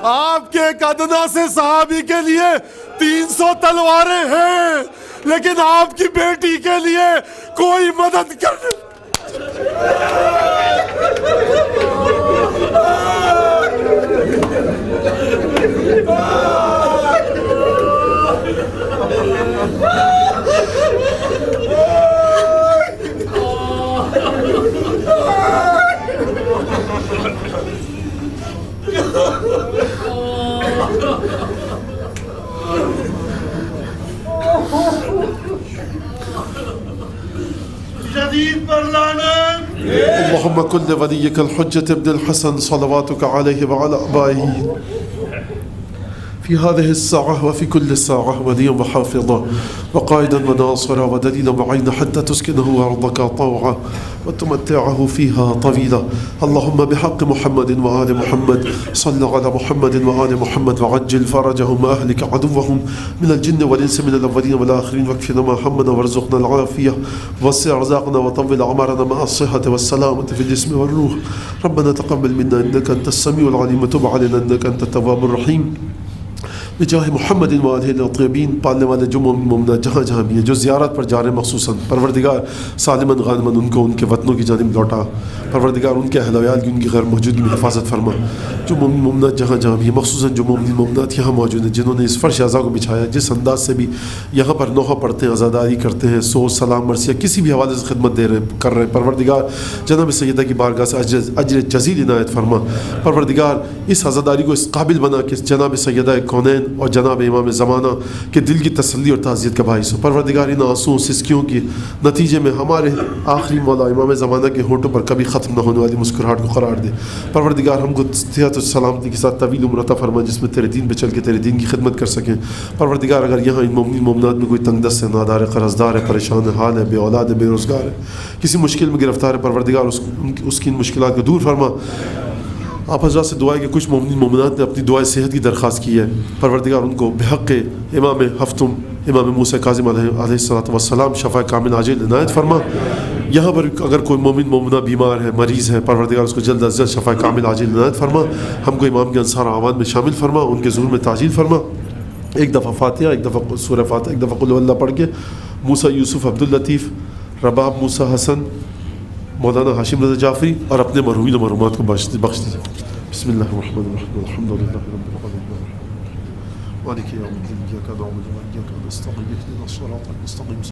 آپ کے ایک ادنا سے صحابی کے لیے 300 تلواریں ہیں، لیکن آپ کی بیٹی کے لیے کوئی مدد کرنے۔ جدید پر لعنت۔ اللهم كن لوليك الحجة ابن الحسن صلواتك عليه وعلى آبائه في هذه الساعة وفي كل ساعة وليا وحافظا وقائدا وناصرا ودليلا معينا حتى تسكنه أرضك طوعا وتمتعه فيها طويلا. اللهم بحق محمد وآل محمد صل على محمد وآل محمد وعجل فرجهم وأهلك عدوهم من الجن والإنس من الأولين والآخرين واكفنا ما همنا وارزقنا العافية ووسع رزقنا وطول عمرنا مع الصحة والسلامة في الجسم والروح. ربنا تقبل منا إنك أنت السميع العليم وتب علينا إنك أنت التواب الرحيم. بجاہ محمد وآلہ الطیبین، پالنے والے جو مومنات جہاں جہاں بھی ہیں، جو زیارت پر جا رہے ہیں مخصوصاً، پروردگار سالماً غانماً ان کو ان کے وطنوں کی جانب لوٹا، پروردگار ان کے اہل ویال کی ان کی غیر موجودگی میں حفاظت فرما، جو مومن مومنات جہاں جہاں بھی ہیں، مخصوصاً جو مومن مومنات یہاں موجود ہیں جنہوں نے اس فرش اعضاء کو بچھایا، جس انداز سے بھی یہاں پر نوحہ پڑھتے ہیں، عزاداری کرتے ہیں، سوز سلام مرثیہ کسی بھی حوالے سے خدمت دے رہے ہیں کر رہے ہیں، پروردگار جناب سیدہ کی بارگاہ سے اجر جزیل عنایت فرما، پروردگار اس عزاداری کو اس قابل بنا کہ جناب سیدہ کونین اور جناب امام زمانہ کے دل کی تسلی اور تعزیت کا باعث ہو۔ پروردگار ان آنسوؤں سسکیوں کے نتیجے میں ہمارے آخری مولا امام زمانہ کے ہونٹوں پر کبھی ختم نہ ہونے والی مسکراہٹ کو قرار دے۔ پروردگار ہم کو صحت و سلامتی کے ساتھ طویل عمر عطا فرما جس میں تیرے دین پہ چل کے تیرے دین کی خدمت کر سکیں۔ پروردگار اگر یہاں ان مومنین مومنات میں کوئی تنگ دست ہے، نادار ہے، قرضدار ہے، پریشان حال ہے، بے اولاد ہے، بے روزگار ہے، کسی مشکل میں گرفتار ہے، پروردگار اس کی ان مشکلات کو دور فرما۔ آپ حضرات سے دعا ہے کہ کچھ مومنین مومنات نے اپنی دعائے صحت کی درخواست کی ہے، پروردگار ان کو بحق امام ہفتم امام موسیٰ کاظم علیہ السلام شفا کامل عاجل عنایت فرما۔ یہاں پر اگر کوئی مومن مومنہ بیمار ہے، مریض ہے، پروردگار اس کو جلد از جلد شفا کامل عاجل عنایت فرما۔ ہم کو امام کے انصار اعوان میں شامل فرما، ان کے ظہور میں تعجیل فرما۔ ایک دفعہ فاتحہ، ایک دفعہ سورہ فاتحہ، ایک دفعہ قل هو اللہ پڑھ کے موسیٰ یوسف عبد اللطیف رباب موسیٰ حسن مولانا ہاشم رضا جعفری اور اپنے مرحومین و مرحومات کو بخش دیجیے. بسم اللہ الرحمن الرحیم الحمد للہ رب العالمین مالک یوم الدین ایاک نعبد و ایاک نستعین اهدنا الصراط المستقیم